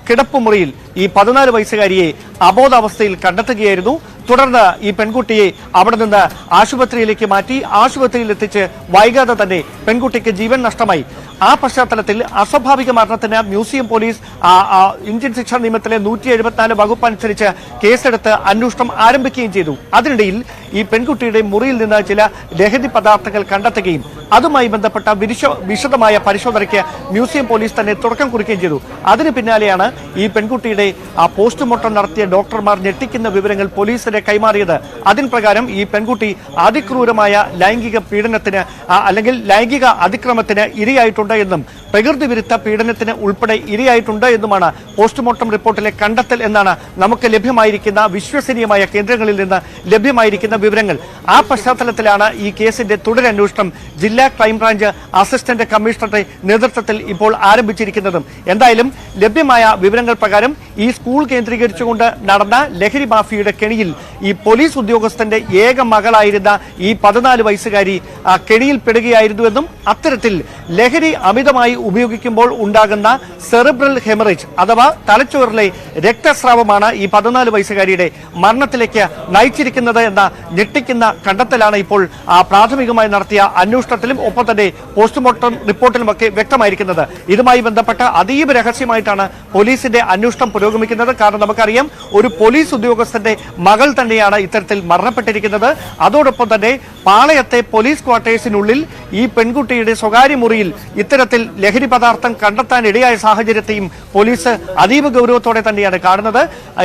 കിടപ്പുമുറിയിൽ ഈ 14 വയസ്സുകാരിയെ അബോധാവസ്ഥയിൽ കണ്ടെത്തുകയായിരുന്നു. തുടർന്ന് ഈ പെൺകുട്ടിയെ അവിടെ നിന്ന് ആശുപത്രിയിലേക്ക് മാറ്റി. ആശുപത്രിയിൽ എത്തിച്ച് വൈകാതെ തന്നെ പെൺകുട്ടിക്ക് ജീവൻ നഷ്ടമായി. ആ പശ്ചാത്തലത്തിൽ അസ്വാഭാവിക മരണത്തിന് മ്യൂസിയം പോലീസ് ഇന്ത്യൻ ശിക്ഷാ നിയമത്തിലെ 174 വകുപ്പ് അനുസരിച്ച് കേസെടുത്ത് അന്വേഷണം ആരംഭിക്കുകയും ചെയ്തു. അതിനിടയിൽ ഈ പെൺകുട്ടിയുടെ മുറിയിൽ നിന്ന് ചില ലഹരി പദാർത്ഥങ്ങൾ കണ്ടെത്തുകയും അതുമായി ബന്ധപ്പെട്ട വിശദമായ പരിശോധനയ്ക്ക് മ്യൂസിയം പോലീസ് തന്നെ തുടക്കം കുറിക്കുകയും ചെയ്തു. അതിന് പിന്നാലെയാണ് ഈ പെൺകുട്ടിയുടെ പോസ്റ്റ്മോർട്ടം നടത്തിയ ഡോക്ടർമാർ ഞെട്ടിക്കുന്ന വിവരങ്ങൾ പോലീസിന് കൈമാറിയത്. അതിൻ പ്രകാരം ഈ പെൺകുട്ടി അതിക്രൂരമായ ലൈംഗിക പീഡനത്തിന് അല്ലെങ്കിൽ ലൈംഗിക അതിക്രമത്തിന് ഇരയായിട്ടുണ്ട് ഉപയോഗിച്ചിട്ടുണ്ട് എന്നും പ്രകൃതി വിരുദ്ധ പീഡനത്തിന് ഉൾപ്പെടെ ഇരയായിട്ടുണ്ട് എന്നുമാണ് പോസ്റ്റ്മോർട്ടം റിപ്പോർട്ടിലെ കണ്ടെത്തൽ എന്നാണ് നമുക്ക് ലഭ്യമായിരിക്കുന്ന വിശ്വസനീയമായ കേന്ദ്രങ്ങളിൽ നിന്ന് ലഭ്യമായിരിക്കുന്ന വിവരങ്ങൾ. ആ പശ്ചാത്തലത്തിലാണ് ഈ കേസിന്റെ തുടരന്വേഷണം ജില്ലാ ക്രൈംബ്രാഞ്ച് അസിസ്റ്റന്റ് കമ്മീഷണറുടെ നേതൃത്വത്തിൽ ഇപ്പോൾ ആരംഭിച്ചിരിക്കുന്നതും. എന്തായാലും ലഭ്യമായ വിവരങ്ങൾ പ്രകാരം ഈ സ്കൂൾ കേന്ദ്രീകരിച്ചുകൊണ്ട് നടന്ന ലഹരി മാഫിയയുടെ കെണിയിൽ ഈ പോലീസ് ഉദ്യോഗസ്ഥന്റെ ഏക മകളായിരുന്ന ഈ 14 വയസ്സുകാരി കെണിയിൽപ്പെടുകയായിരുന്നുവെന്നും അത്തരത്തിൽ ലഹരി അമിതമായി ഉപയോഗിക്കുമ്പോൾ ഉണ്ടാകുന്ന സെറിബ്രൽ ഹെമറേജ് അഥവാ തലച്ചോറിലെ രക്തസ്രാവമാണ് ഈ 14 വയസ്സുകാരിയുടെ മരണത്തിലേക്ക് നയിച്ചിരിക്കുന്നത് എന്ന ഞെട്ടിക്കുന്ന കണ്ടെത്തലാണ് ഇപ്പോൾ പ്രാഥമികമായി നടത്തിയ അന്വേഷണത്തിലും ഒപ്പം തന്നെ പോസ്റ്റ്മോർട്ടം റിപ്പോർട്ടിലുമൊക്കെ വ്യക്തമായിരിക്കുന്നത്. ഇതുമായി ബന്ധപ്പെട്ട അതീവ രഹസ്യമായിട്ടാണ് പോലീസിന്റെ അന്വേഷണം പുരോഗമിക്കുന്നത്. കാരണം നമുക്കറിയാം, ഒരു പോലീസ് ഉദ്യോഗസ്ഥന്റെ മകൾ തന്നെയാണ് ഇത്തരത്തിൽ മരണപ്പെട്ടിരിക്കുന്നത്. അതോടൊപ്പം തന്നെ പാളയത്തെ പോലീസ് ക്വാർട്ടേഴ്സിനുള്ളിൽ ഈ പെൺകുട്ടിയുടെ സ്വകാര്യ മുറിയിൽ ഇത്തരത്തിൽ ലഹരി പദാർത്ഥം കണ്ടെത്താൻ ഇടയായ സാഹചര്യത്തെയും പോലീസ് അതീവ ഗൗരവത്തോടെ തന്നെയാണ് കാണുന്നത്.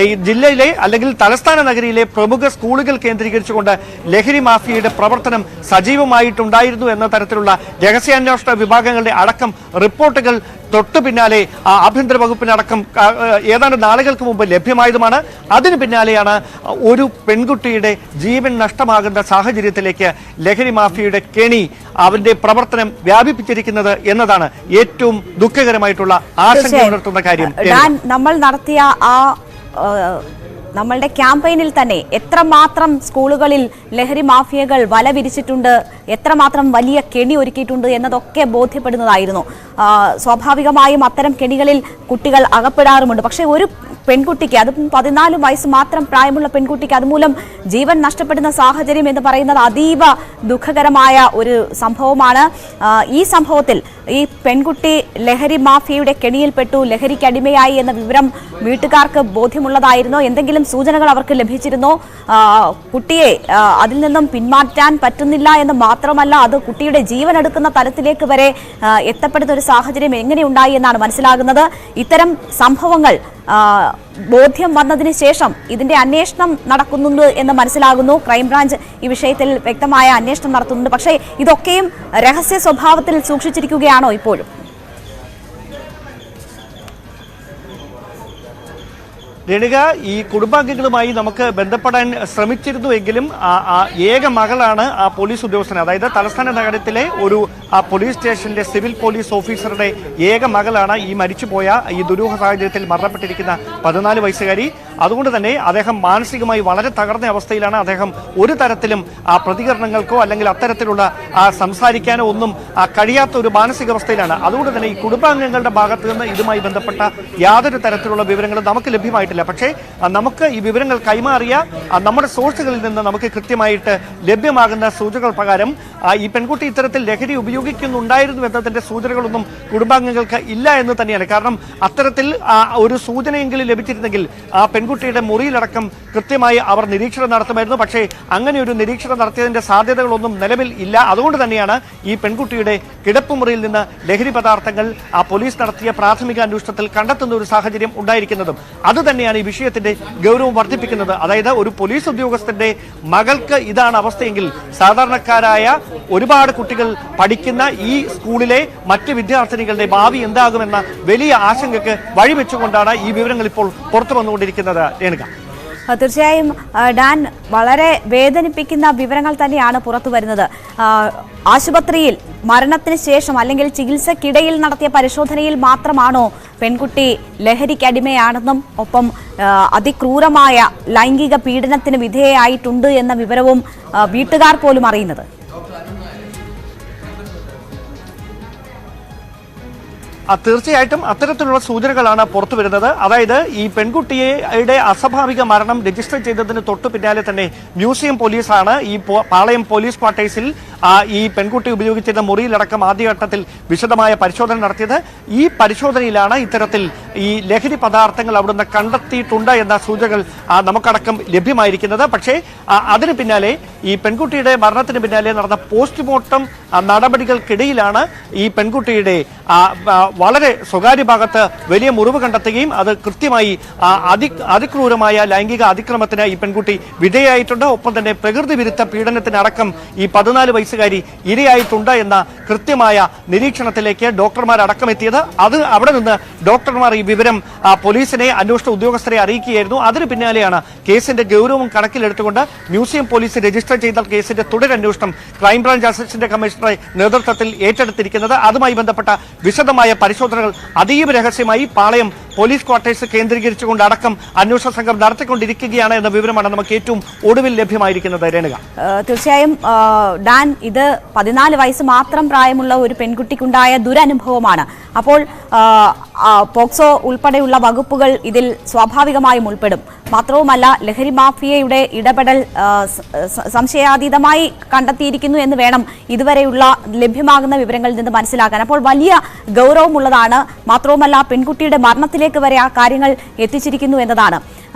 ഈ ജില്ലയിലെ അല്ലെങ്കിൽ തലസ്ഥാന നഗരിയിലെ പ്രമുഖ സ്കൂളുകൾ കേന്ദ്രീകരിച്ചുകൊണ്ട് ലഹരി മാഫിയയുടെ പ്രവർത്തനം സജീവമായിട്ടുണ്ടായിരുന്നു എന്ന തരത്തിലുള്ള രഹസ്യാന്വേഷണ വിഭാഗങ്ങളുടെ അടക്കം റിപ്പോർട്ടുകൾ തൊട്ടു പിന്നാലെ ആഭ്യന്തര വകുപ്പിനടക്കം ഏതാണ്ട് നാളുകൾക്ക് മുമ്പ് ലഭ്യമായതുമാണ്. അതിന് പിന്നാലെയാണ് ഒരു പെൺകുട്ടിയുടെ ജീവൻ നഷ്ടമാകുന്ന സാഹചര്യത്തിലേക്ക് ലഹരി മാഫിയയുടെ കെണി അവന്റെ പ്രവർത്തനം വ്യാപിപ്പിച്ചിരിക്കുന്നത് എന്നതാണ് ഏറ്റവും ദുഃഖകരമായിട്ടുള്ള ആശങ്ക ഉണർത്തുന്ന കാര്യം. നമ്മൾ നടത്തിയ നമ്മളുടെ ക്യാമ്പയിനിൽ തന്നെ എത്രമാത്രം സ്കൂളുകളിൽ ലഹരി മാഫിയകൾ വല വിരിച്ചിട്ടുണ്ട്, എത്രമാത്രം വലിയ കെണി ഒരുക്കിയിട്ടുണ്ട് എന്നതൊക്കെ ബോധ്യപ്പെടുന്നതായിരുന്നു. സ്വാഭാവികമായും അത്തരം കെണികളിൽ കുട്ടികൾ അകപ്പെടാറുമുണ്ട്. പക്ഷേ ഒരു പെൺകുട്ടിക്ക്, അതും 14 വയസ്സ് മാത്രം പ്രായമുള്ള പെൺകുട്ടിക്ക് അതുമൂലം ജീവൻ നഷ്ടപ്പെടുന്ന സാഹചര്യം എന്ന് പറയുന്നത് അതീവ ദുഃഖകരമായ ഒരു സംഭവമാണ്. ഈ സംഭവത്തിൽ ഈ പെൺകുട്ടി ലഹരി മാഫിയയുടെ കെണിയിൽപ്പെട്ടു, ലഹരിക്ക് അടിമയായി എന്ന വിവരം വീട്ടുകാർക്ക് ബോധ്യമുള്ളതായിരുന്നോ? എന്തെങ്കിലും സൂചനകൾ അവർക്ക് ലഭിച്ചിരുന്നോ? കുട്ടിയെ അതിൽ നിന്നും പിന്മാറ്റാൻ പറ്റുന്നില്ല എന്ന് മാത്രമല്ല, അത് കുട്ടിയുടെ ജീവൻ എടുക്കുന്ന തലത്തിലേക്ക് വരെ എത്തപ്പെടുന്ന ഒരു സാഹചര്യം എങ്ങനെ ഉണ്ടായി എന്നാണ് മനസ്സിലാകുന്നത്. ഇത്തരം സംഭവങ്ങൾ ബോധ്യം വന്നതിന് ശേഷം ഇതിന്റെ അന്വേഷണം നടക്കുന്നുണ്ട് എന്ന് മനസ്സിലാകുന്നു. ക്രൈംബ്രാഞ്ച് ഈ വിഷയത്തിൽ വ്യക്തമായ അന്വേഷണം നടത്തുന്നുണ്ട്. പക്ഷേ ഇതൊക്കെയും രഹസ്യ സ്വഭാവത്തിൽ സൂക്ഷിച്ചിരിക്കുകയാണോ ഇപ്പോഴും? രേണുക, ഈ കുടുംബാംഗങ്ങളുമായി നമുക്ക് ബന്ധപ്പെടാൻ ശ്രമിച്ചിരുന്നുവെങ്കിലും ഏക മകളാണ് ആ പോലീസ് ഉദ്യോഗസ്ഥൻ, അതായത് തലസ്ഥാന നഗരത്തിലെ ഒരു പോലീസ് സ്റ്റേഷന്റെ സിവിൽ പോലീസ് ഓഫീസറുടെ ഏക മകളാണ് ഈ മരിച്ചുപോയ ഈ ദുരൂഹ സാഹചര്യത്തിൽ മരണപ്പെട്ടിരിക്കുന്ന 14 വയസ്സുകാരി. അതുകൊണ്ട് തന്നെ അദ്ദേഹം മാനസികമായി വളരെ തകർന്ന അവസ്ഥയിലാണ്. അദ്ദേഹം ഒരു തരത്തിലും പ്രതികരണങ്ങൾക്കോ അല്ലെങ്കിൽ അത്തരത്തിലുള്ള സംസാരിക്കാനോ ഒന്നും കഴിയാത്ത ഒരു മാനസികാവസ്ഥയിലാണ്. അതുകൊണ്ട് തന്നെ ഈ കുടുംബാംഗങ്ങളുടെ ഭാഗത്ത് നിന്ന് ഇതുമായി ബന്ധപ്പെട്ട യാതൊരു തരത്തിലുള്ള വിവരങ്ങളും നമുക്ക് ലഭ്യമായിട്ടില്ല. പക്ഷേ നമുക്ക് ഈ വിവരങ്ങൾ കൈമാറിയ നമ്മുടെ സോഴ്സുകളിൽ നിന്ന് നമുക്ക് കൃത്യമായിട്ട് ലഭ്യമാകുന്ന സൂചനകൾ പ്രകാരം ഈ പെൺകുട്ടി ഇത്തരത്തിൽ ലഹരി ഉപയോഗിക്കുന്നുണ്ടായിരുന്നു എന്നതിന്റെ സൂചനകളൊന്നും കുടുംബാംഗങ്ങൾക്ക് ഇല്ല എന്ന് തന്നെയാണ്. കാരണം അത്തരത്തിൽ ഒരു സൂചനയെങ്കിലും ലഭിച്ചിരുന്നെങ്കിൽ ആ പെൺകുട്ടിയുടെ മുറിയിലടക്കം കൃത്യമായി അവർ നിരീക്ഷണം നടത്തുമായിരുന്നു. പക്ഷേ അങ്ങനെ ഒരു നിരീക്ഷണം നടത്തിയതിന്റെ സാധ്യതകളൊന്നും നിലവിൽ ഇല്ല. അതുകൊണ്ട് തന്നെയാണ് ഈ പെൺകുട്ടിയുടെ കിടപ്പുമുറിയിൽ നിന്ന് ലഹരി പദാർത്ഥങ്ങൾ പോലീസ് നടത്തിയ പ്രാഥമിക അന്വേഷണത്തിൽ കണ്ടെത്തുന്ന ഒരു സാഹചര്യം ഉണ്ടായിരിക്കുന്നതും. അതുതന്നെയാണ് ഈ വിഷയത്തിന്റെ ഗൗരവം വർദ്ധിപ്പിക്കുന്നത്. അതായത് ഒരു പോലീസ് ഉദ്യോഗസ്ഥന്റെ മകൾക്ക് ഇതാണ് അവസ്ഥയെങ്കിൽ സാധാരണക്കാരായ ഒരുപാട് കുട്ടികൾ പഠിക്കുന്ന ഈ സ്കൂളിലെ മറ്റ് വിദ്യാർത്ഥിനികളുടെ ഭാവി എന്താകുമെന്ന വലിയ ആശങ്കയ്ക്ക് വഴിവെച്ചുകൊണ്ടാണ് ഈ വിവരങ്ങൾ ഇപ്പോൾ പുറത്തു വന്നുകൊണ്ടിരിക്കുന്നത്. രേണുക, തീർച്ചയായും ഡാൻ, വളരെ വേദനിപ്പിക്കുന്ന വിവരങ്ങൾ തന്നെയാണ് പുറത്തു വരുന്നത്. ആശുപത്രിയിൽ മരണത്തിന് ശേഷം അല്ലെങ്കിൽ ചികിത്സക്കിടയിൽ നടത്തിയ പരിശോധനയിൽ മാത്രമാണോ പെൺകുട്ടി ലഹരിക്കടിമയാണെന്നും ഒപ്പം അതിക്രൂരമായ ലൈംഗിക പീഡനത്തിന് വിധേയയായിട്ടുണ്ട് എന്ന വിവരവും വീട്ടുകാർ പോലും അറിയുന്നത്? തീർച്ചയായിട്ടും അത്തരത്തിലുള്ള സൂചനകളാണ് പുറത്തു വരുന്നത്. അതായത് ഈ പെൺകുട്ടിയുടെ അസ്വാഭാവിക മരണം രജിസ്റ്റർ ചെയ്തതിന് തൊട്ടു പിന്നാലെ തന്നെ മ്യൂസിയം പോലീസാണ് ഈ പാളയം പോലീസ് ക്വാർട്ടേഴ്സിൽ ഈ പെൺകുട്ടി ഉപയോഗിച്ചിരുന്ന മുറിയിലടക്കം ആദ്യഘട്ടത്തിൽ വിശദമായ പരിശോധന നടത്തിയത്. ഈ പരിശോധനയിലാണ് ഇത്തരത്തിൽ ഈ ലഹരി പദാർത്ഥങ്ങൾ അവിടുന്ന് കണ്ടെത്തിയിട്ടുണ്ട് എന്ന സൂചനകൾ നമുക്കടക്കം ലഭ്യമായിരിക്കുന്നത്. പക്ഷേ അതിന് പിന്നാലെ ഈ പെൺകുട്ടിയുടെ മരണത്തിന് പിന്നാലെ നടന്ന പോസ്റ്റ്മോർട്ടം നടപടികൾക്കിടയിലാണ് ഈ പെൺകുട്ടിയുടെ വളരെ സ്വകാര്യ ഭാഗത്ത് വലിയ മുറിവ് കണ്ടെത്തുകയും അത് കൃത്യമായി അതിക്രൂരമായ ലൈംഗിക അതിക്രമത്തിന് ഈ പെൺകുട്ടി വിധേയായിട്ടുണ്ട്. ഒപ്പം തന്നെ പ്രകൃതി വിരുദ്ധ പീഡനത്തിനടക്കം ഈ 14 വയസ്സുകാരി ഇരയായിട്ടുണ്ട് എന്ന കൃത്യമായ നിരീക്ഷണത്തിലേക്ക് ഡോക്ടർമാരടക്കം എത്തിയത്. അവിടെ നിന്ന് ഡോക്ടർമാർ ഈ വിവരം പോലീസിനെ, അന്വേഷണ ഉദ്യോഗസ്ഥരെ അറിയിക്കുകയായിരുന്നു. അതിന് പിന്നാലെയാണ് കേസിന്റെ ഗൗരവം കണക്കിലെടുത്തുകൊണ്ട് മ്യൂസിയം പോലീസ് രജിസ്റ്റർ ചെയ്ത കേസിന്റെ തുടരന്വേഷണം ക്രൈംബ്രാഞ്ച് അസിസ്റ്റന്റ് കമ്മീഷണറുടെ നേതൃത്വത്തിൽ ഏറ്റെടുത്തിരിക്കുന്നത്. അതുമായി ബന്ധപ്പെട്ട വിശദമായ പരിശോധനകൾ അതീവ രഹസ്യമായി പാളയം പോലീസ് ക്വാർട്ടേഴ്സ് കേന്ദ്രീകരിച്ചുകൊണ്ട് അടക്കം അന്വേഷണ സംഘം നടത്തിക്കൊണ്ടിരിക്കുകയാണ് എന്ന വിവരമാണ് നമുക്ക് ഏറ്റവും ഒടുവിൽ ലഭ്യമായിരിക്കുന്നത്. രേണുക, തീർച്ചയായും ഡാൻ, ഇത് 14 വയസ്സ് മാത്രം പ്രായമുള്ള ഒരു പെൺകുട്ടിക്കുണ്ടായ ദുരനുഭവമാണ്. അപ്പോൾ പോക്സോ ഉൾപ്പെടെയുള്ള വകുപ്പുകൾ ഇതിൽ സ്വാഭാവികമായും ഉൾപ്പെടും. മാത്രവുമല്ല, ലഹരി മാഫിയയുടെ ഇടപെടൽ സംശയാതീതമായി കണ്ടെത്തിയിരിക്കുന്നു എന്ന് വേണം ഇതുവരെയുള്ള ലഭ്യമാകുന്ന വിവരങ്ങളിൽ നിന്ന് മനസ്സിലാക്കാൻ. അപ്പോൾ വലിയ ഗൗരവമുള്ളതാണ്. മാത്രവുമല്ല, പെൺകുട്ടിയുടെ മരണത്തിലേക്ക് വരെ ആ കാര്യങ്ങൾ എത്തിച്ചിരിക്കുന്നു എന്നതാണ്.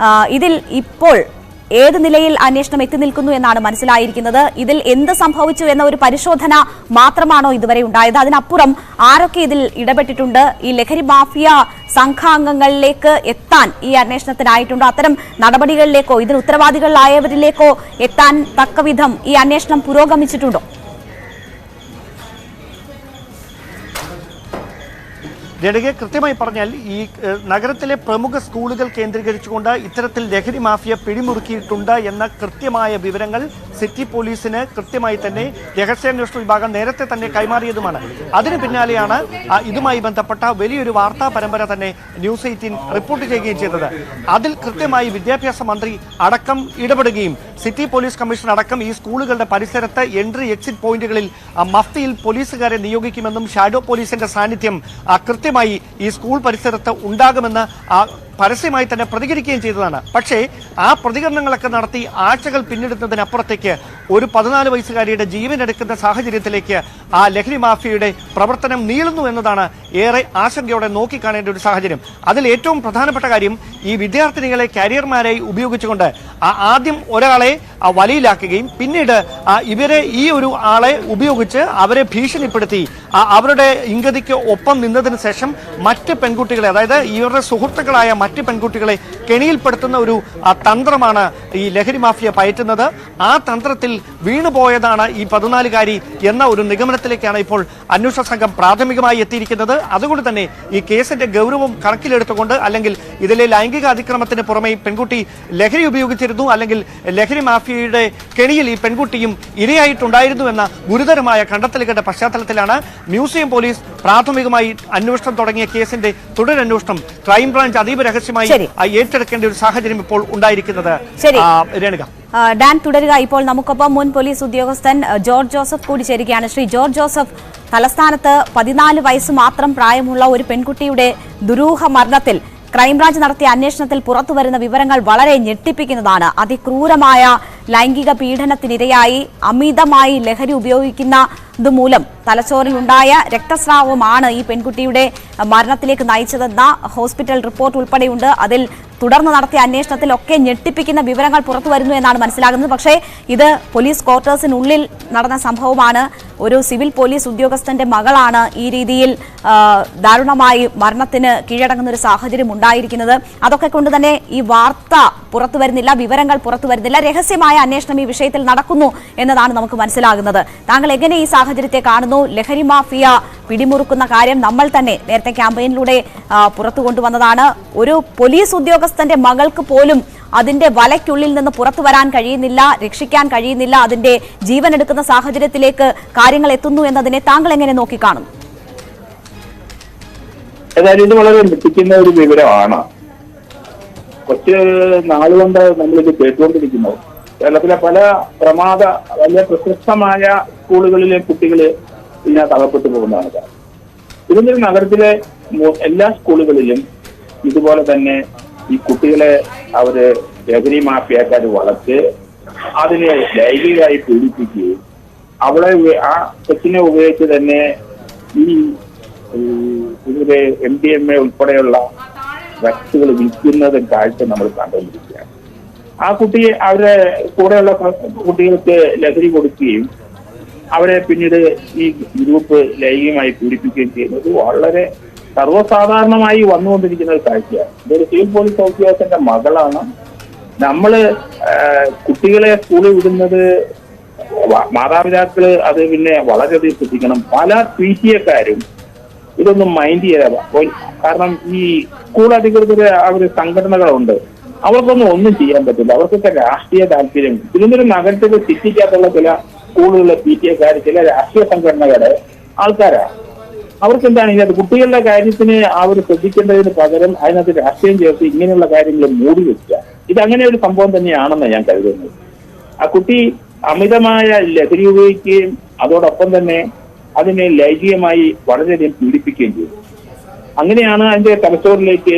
ഇതിൽ ഇപ്പോൾ ഏത് നിലയിൽ അന്വേഷണം എത്തി നിൽക്കുന്നു എന്നാണ് മനസ്സിലായിരിക്കുന്നത്. ഇതിൽ എന്ത് സംഭവിച്ചു എന്ന ഒരു പരിശോധന മാത്രമാണോ ഇതുവരെ ഉണ്ടായത്? അതിനപ്പുറം ആരൊക്കെ ഇതിൽ ഇടപെട്ടിട്ടുണ്ട്? ഈ ലഹരി മാഫിയ സംഘാംഗങ്ങളിലേക്ക് എത്താൻ ഈ അന്വേഷണത്തിനായിട്ടുണ്ടോ? അത്തരം നടപടികളിലേക്കോ ഇതിന് ഉത്തരവാദികളായവരിലേക്കോ എത്താൻ തക്കവിധം ഈ അന്വേഷണം പുരോഗമിച്ചിട്ടുണ്ടോ? ജനകെ, കൃത്യമായി പറഞ്ഞാൽ ഈ നഗരത്തിലെ പ്രമുഖ സ്കൂളുകൾ കേന്ദ്രീകരിച്ചുകൊണ്ട് ഇത്തരത്തിൽ ലഹരി മാഫിയ പിടിമുറുക്കിയിട്ടുണ്ട് എന്ന കൃത്യമായ വിവരങ്ങൾ സിറ്റി പോലീസിന് കൃത്യമായി തന്നെ രഹസ്യാന്വേഷണ വിഭാഗം നേരത്തെ തന്നെ കൈമാറിയതുമാണ്. അതിന് പിന്നാലെയാണ് ഇതുമായി ബന്ധപ്പെട്ട വലിയൊരു വാർത്താ പരമ്പര തന്നെ ന്യൂസ് 18 റിപ്പോർട്ട് ചെയ്യുകയും ചെയ്തത്. അതിൽ കൃത്യമായി വിദ്യാഭ്യാസ മന്ത്രി അടക്കം ഇടപെടുകയും സിറ്റി പോലീസ് കമ്മീഷണർ അടക്കം ഈ സ്കൂളുകളുടെ പരിസരത്ത് എൻട്രി എക്സിറ്റ് പോയിന്റുകളിൽ മഫ്തിയിൽ പോലീസുകാരെ നിയോഗിക്കുമെന്നും ഷാഡോ പോലീസിന്റെ സാന്നിധ്യം കൃത്യമായി ഈ സ്കൂൾ പരിസരത്ത് ഉണ്ടാകുമെന്ന് പരസ്യമായി തന്നെ പ്രതികരിക്കുകയും ചെയ്തതാണ്. പക്ഷേ ആ പ്രതികരണങ്ങളൊക്കെ നടത്തി ആഴ്ചകൾ പിന്നിടുന്നതിനപ്പുറത്തേക്ക് ഒരു 14 വയസ്സുകാരിയുടെ ജീവനെടുക്കുന്ന സാഹചര്യത്തിലേക്ക് ആ ലഹരി മാഫിയയുടെ പ്രവർത്തനം നീളുന്നു എന്നതാണ് ഏറെ ആശങ്കയോടെ നോക്കിക്കാണേണ്ട ഒരു സാഹചര്യം. അതിൽ ഏറ്റവും പ്രധാനപ്പെട്ട കാര്യം, ഈ വിദ്യാർത്ഥിനികളെ കാരിയർമാരായി ഉപയോഗിച്ചുകൊണ്ട് ആദ്യം ഒരാളെ വലയിലാക്കുകയും പിന്നീട് ഈ ഒരു ആളെ ഉപയോഗിച്ച് അവരെ ഭീഷണിപ്പെടുത്തി അവരുടെ ഇംഗതിക്ക് ഒപ്പം നിന്നതിന് ശേഷം മറ്റ് പെൺകുട്ടികളെ, അതായത് ഇവരുടെ സുഹൃത്തുക്കളായ മറ്റ് പെൺകുട്ടികളെ കെണിയിൽപ്പെടുത്തുന്ന ഒരു തന്ത്രമാണ് ഈ ലഹരി മാഫിയ പയറ്റുന്നത്. ആ തന്ത്രത്തിൽ വീണുപോയതാണ് ഈ 14കാരി എന്ന ഒരു നിഗമനത്തിലേക്കാണ് ഇപ്പോൾ അന്വേഷണ സംഘം പ്രാഥമികമായി എത്തിയിരിക്കുന്നത്. അതുകൊണ്ട് തന്നെ ഈ കേസിന്റെ ഗൗരവം കണക്കിലെടുത്തുകൊണ്ട്, അല്ലെങ്കിൽ ഇതിലെ ലൈംഗിക അതിക്രമത്തിന് പുറമെ പെൺകുട്ടി ലഹരി ഉപയോഗിച്ചിരുന്നു, അല്ലെങ്കിൽ ലഹരി മാഫിയയുടെ കെണിയിൽ ഈ പെൺകുട്ടിയും ഇരയായിട്ടുണ്ടായിരുന്നു എന്ന ഗുരുതരമായ കണ്ടെത്തലുകളുടെ പശ്ചാത്തലത്തിലാണ് മ്യൂസിയം പോലീസ് പ്രാഥമികമായി അന്വേഷണം തുടങ്ങിയ കേസിന്റെ തുടരന്വേഷണം ക്രൈംബ്രാഞ്ച് അതീവ രഹസ്യമായി ഏറ്റെടുക്കേണ്ട ഒരു സാഹചര്യം ഇപ്പോൾ ഉണ്ടായിരിക്കുന്നത്. രേണുക, ഡാൻ തുടരുക. ഇപ്പോൾ നമുക്കൊപ്പം മുൻ പോലീസ് ഉദ്യോഗസ്ഥൻ ജോർജ് ജോസഫ് കൂടി ചേരുകയാണ്. ശ്രീ ജോർജ് ജോസഫ്, തലസ്ഥാനത്ത് 14 വയസ്സ് മാത്രം പ്രായമുള്ള ഒരു പെൺകുട്ടിയുടെ ദുരൂഹ മരണത്തിൽ ക്രൈംബ്രാഞ്ച് നടത്തിയ അന്വേഷണത്തിൽ പുറത്തുവരുന്ന വിവരങ്ങൾ വളരെ ഞെട്ടിപ്പിക്കുന്നതാണ്. അതിക്രൂരമായ ലൈംഗിക പീഡനത്തിനിരയായി അമിതമായി ലഹരി ഉപയോഗിക്കുന്നതുമൂലം തലച്ചോറിലുണ്ടായ രക്തസ്രാവമാണ് ഈ പെൺകുട്ടിയുടെ മരണത്തിലേക്ക് നയിച്ചതെന്ന ഹോസ്പിറ്റൽ റിപ്പോർട്ട് ഉൾപ്പെടെയുണ്ട്. അതിൽ തുടർന്ന് നടത്തിയ അന്വേഷണത്തിലൊക്കെ ഞെട്ടിപ്പിക്കുന്ന വിവരങ്ങൾ പുറത്തു വരുന്നു എന്നാണ് മനസ്സിലാകുന്നത്. പക്ഷേ ഇത് പോലീസ് ക്വാർട്ടേഴ്സിനുള്ളിൽ നടന്ന സംഭവമാണ്. ഒരു സിവിൽ പോലീസ് ഉദ്യോഗസ്ഥന്റെ മകളാണ് ഈ രീതിയിൽ ദാരുണമായി മരണത്തിന് കീഴടങ്ങുന്ന ഒരു സാഹചര്യം ഉണ്ടായിരിക്കുന്നത്. അതൊക്കെ കൊണ്ട് തന്നെ ഈ വാർത്ത പുറത്തു വരുന്നില്ല, വിവരങ്ങൾ പുറത്തു വരുന്നില്ല. രഹസ്യമായ അന്വേഷണം ഈ വിഷയത്തിൽ നടക്കുന്നു എന്നതാണ് നമുക്ക് മനസ്സിലാകുന്നത്. താങ്കൾ എങ്ങനെ ഈ സാഹചര്യത്തെ കാണുന്നു? ലഹരി മാഫിയ പിടിമുറുക്കുന്ന കാര്യം നമ്മൾ തന്നെ നേരത്തെ ക്യാമ്പയിനിലൂടെ പുറത്തു കൊണ്ടുവന്നതാണ്. ഒരു പോലീസ് ഉദ്യോഗസ്ഥന്റെ മകൾക്ക് പോലും അതിന്റെ വലയ്ക്കുള്ളിൽ നിന്ന് പുറത്തു വരാൻ കഴിയുന്നില്ല, രക്ഷിക്കാൻ കഴിയുന്നില്ല, അതിന്റെ ജീവൻ എടുക്കുന്ന സാഹചര്യത്തിലേക്ക് കാര്യങ്ങൾ എത്തുന്നു എന്നതിനെ താങ്കൾ എങ്ങനെ നോക്കിക്കാണും? ഏതായാലും ഇത് വളരെ ഞെട്ടിക്കുന്ന ഒരു വിവരമാണ്. കുറച്ച് നാളുകൊണ്ട് നമ്മളിത് കേട്ടുകൊണ്ടിരിക്കുന്നത് കേരളത്തിലെ പല വലിയ പ്രശസ്തമായ സ്കൂളുകളിലെ കുട്ടികൾ ഇതിനകത്ത് അകപ്പെട്ടു പോകുന്നതാണ്. തിരുവനന്തപുരം നഗരത്തിലെ എല്ലാ സ്കൂളുകളിലും ഇതുപോലെ തന്നെ ഈ കുട്ടികളെ അവര് ലഹരി മാഫിയക്കാർ വളർത്ത് അതിനെ ലൈംഗികമായി പീഡിപ്പിക്കുകയും അവളെ ആ കൊച്ചിനെ ഉപയോഗിച്ച് തന്നെ ഈ ഇതിലെ MDMA ഉൾപ്പെടെയുള്ള ഡ്രഗ്സുകൾ വിൽക്കുന്നത് കാഴ്ച നമ്മൾ കണ്ടുകൊണ്ടിരിക്കുകയാണ്. ആ കുട്ടി അവരുടെ കൂടെയുള്ള കുട്ടികൾക്ക് ലഹരി കൊടുക്കുകയും അവരെ പിന്നീട് ഈ ഗ്രൂപ്പ് ലൈംഗികമായി പീഡിപ്പിക്കുകയും ചെയ്യുന്നത് വളരെ സർവ്വസാധാരണമായി വന്നുകൊണ്ടിരിക്കുന്ന ഒരു കാഴ്ചയാണ്. ഇതൊരു സിവിൽ പോലീസ് ഓഫീസറിന്റെ മകളാണ്. നമ്മള് കുട്ടികളെ സ്കൂളിൽ വിടുന്നത് മാതാപിതാക്കള് അത് പിന്നെ വളരെയധികം ശ്രദ്ധിക്കണം. പല PTA-ക്കാരും ഇതൊന്നും മൈൻഡ് ചെയ്യാതെ, കാരണം ഈ സ്കൂൾ അധികൃതര് അവര് സംഘടനകളുണ്ട്, അവർക്കൊന്നും ഒന്നും ചെയ്യാൻ പറ്റില്ല. അവർക്കൊക്കെ രാഷ്ട്രീയ താല്പര്യം. തിരുവനന്തപുരം നഗരത്തിലെ സിറ്റിക്കകത്തുള്ള ചില സ്കൂളുകളിലെ PTA-ക്കാർ ചില രാഷ്ട്രീയ സംഘടനകളുടെ ആൾക്കാരാണ്. അവർക്ക് എന്താണ് ഇതിനകത്ത് കുട്ടികളുടെ കാര്യത്തിന് അവർ ശ്രദ്ധിക്കേണ്ടതിന് പകരം അതിനകത്ത് രാഷ്ട്രീയം ചേർത്ത് ഇങ്ങനെയുള്ള കാര്യങ്ങൾ മൂടി വെക്കുക. ഇതങ്ങനെ ഒരു സംഭവം തന്നെയാണെന്ന് ഞാൻ കരുതുന്നത്. ആ കുട്ടി അമിതമായ ലഹരി ഉപയോഗിക്കുകയും അതോടൊപ്പം തന്നെ അതിനെ ലൈംഗികമായി വളരെയധികം പീഡിപ്പിക്കുകയും ചെയ്തു. അങ്ങനെയാണ് അതിന്റെ തലച്ചോറിലേക്ക്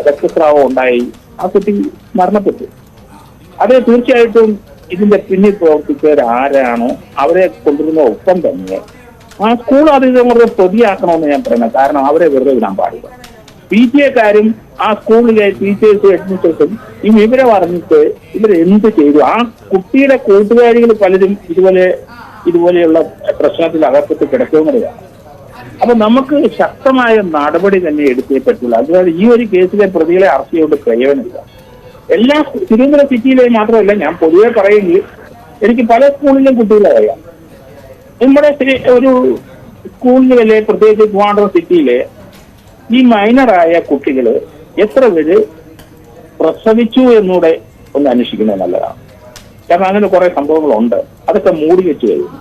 രക്തസ്രാവം ഉണ്ടായി. ആ കുട്ടി മരണപ്പെട്ടു. അത് തീർച്ചയായിട്ടും ഇതിന്റെ പിന്നിൽ പ്രവർത്തിച്ചവർ ആരാണോ അവരെ കൊണ്ടുവരുന്ന ഒപ്പം തന്നെ ആ സ്കൂൾ അധികൃതരെ പ്രതിയാക്കണമെന്ന് ഞാൻ പറയുന്നത്. കാരണം അവരെ വെറുതെ വിടാൻ പാടില്ല. PTA-ക്കാരും ആ സ്കൂളിലെ ടീച്ചേഴ്സും അഡ്മിനിസ്ട്രേഷനും ഈ വിവരം അറിഞ്ഞിട്ട് ഇവരെന്ത് ചെയ്തു? ആ കുട്ടിയുടെ കൂട്ടുകാരികൾ പലരും ഇതുപോലെയുള്ള പ്രശ്നത്തിൽ അകപ്പെട്ട് കിടക്കുന്നവരാണ്. അപ്പൊ നമുക്ക് ശക്തമായ നടപടി തന്നെ എടുത്തേ പറ്റില്ല. അതുപോലെ ഈ ഒരു കേസിലെ പ്രതികളെ അറസ്റ്റ് ചെയ്തുകൊണ്ട് പ്രയോജനമില്ല. എല്ലാ തിരുവനന്തപുരം സിറ്റിയിലെ മാത്രമല്ല, ഞാൻ പൊതുവെ പറയുമെങ്കിൽ എനിക്ക് പല സ്കൂളിലും കുട്ടികളെ അറിയാം. നമ്മുടെ ഒരു സ്കൂളിന് വരെ പ്രത്യേകിച്ച് ട്രിവാൻഡ്രം സിറ്റിയിലെ ഈ മൈനറായ കുട്ടികൾ എത്ര പേര് പ്രസവിച്ചു എന്നൂടെ ഒന്ന് അന്വേഷിക്കുന്നത് നല്ലതാണ്. കാരണം അങ്ങനെ കുറെ സംഭവങ്ങളുണ്ട്. അതൊക്കെ മൂടി വെച്ച് കഴിയുന്നു.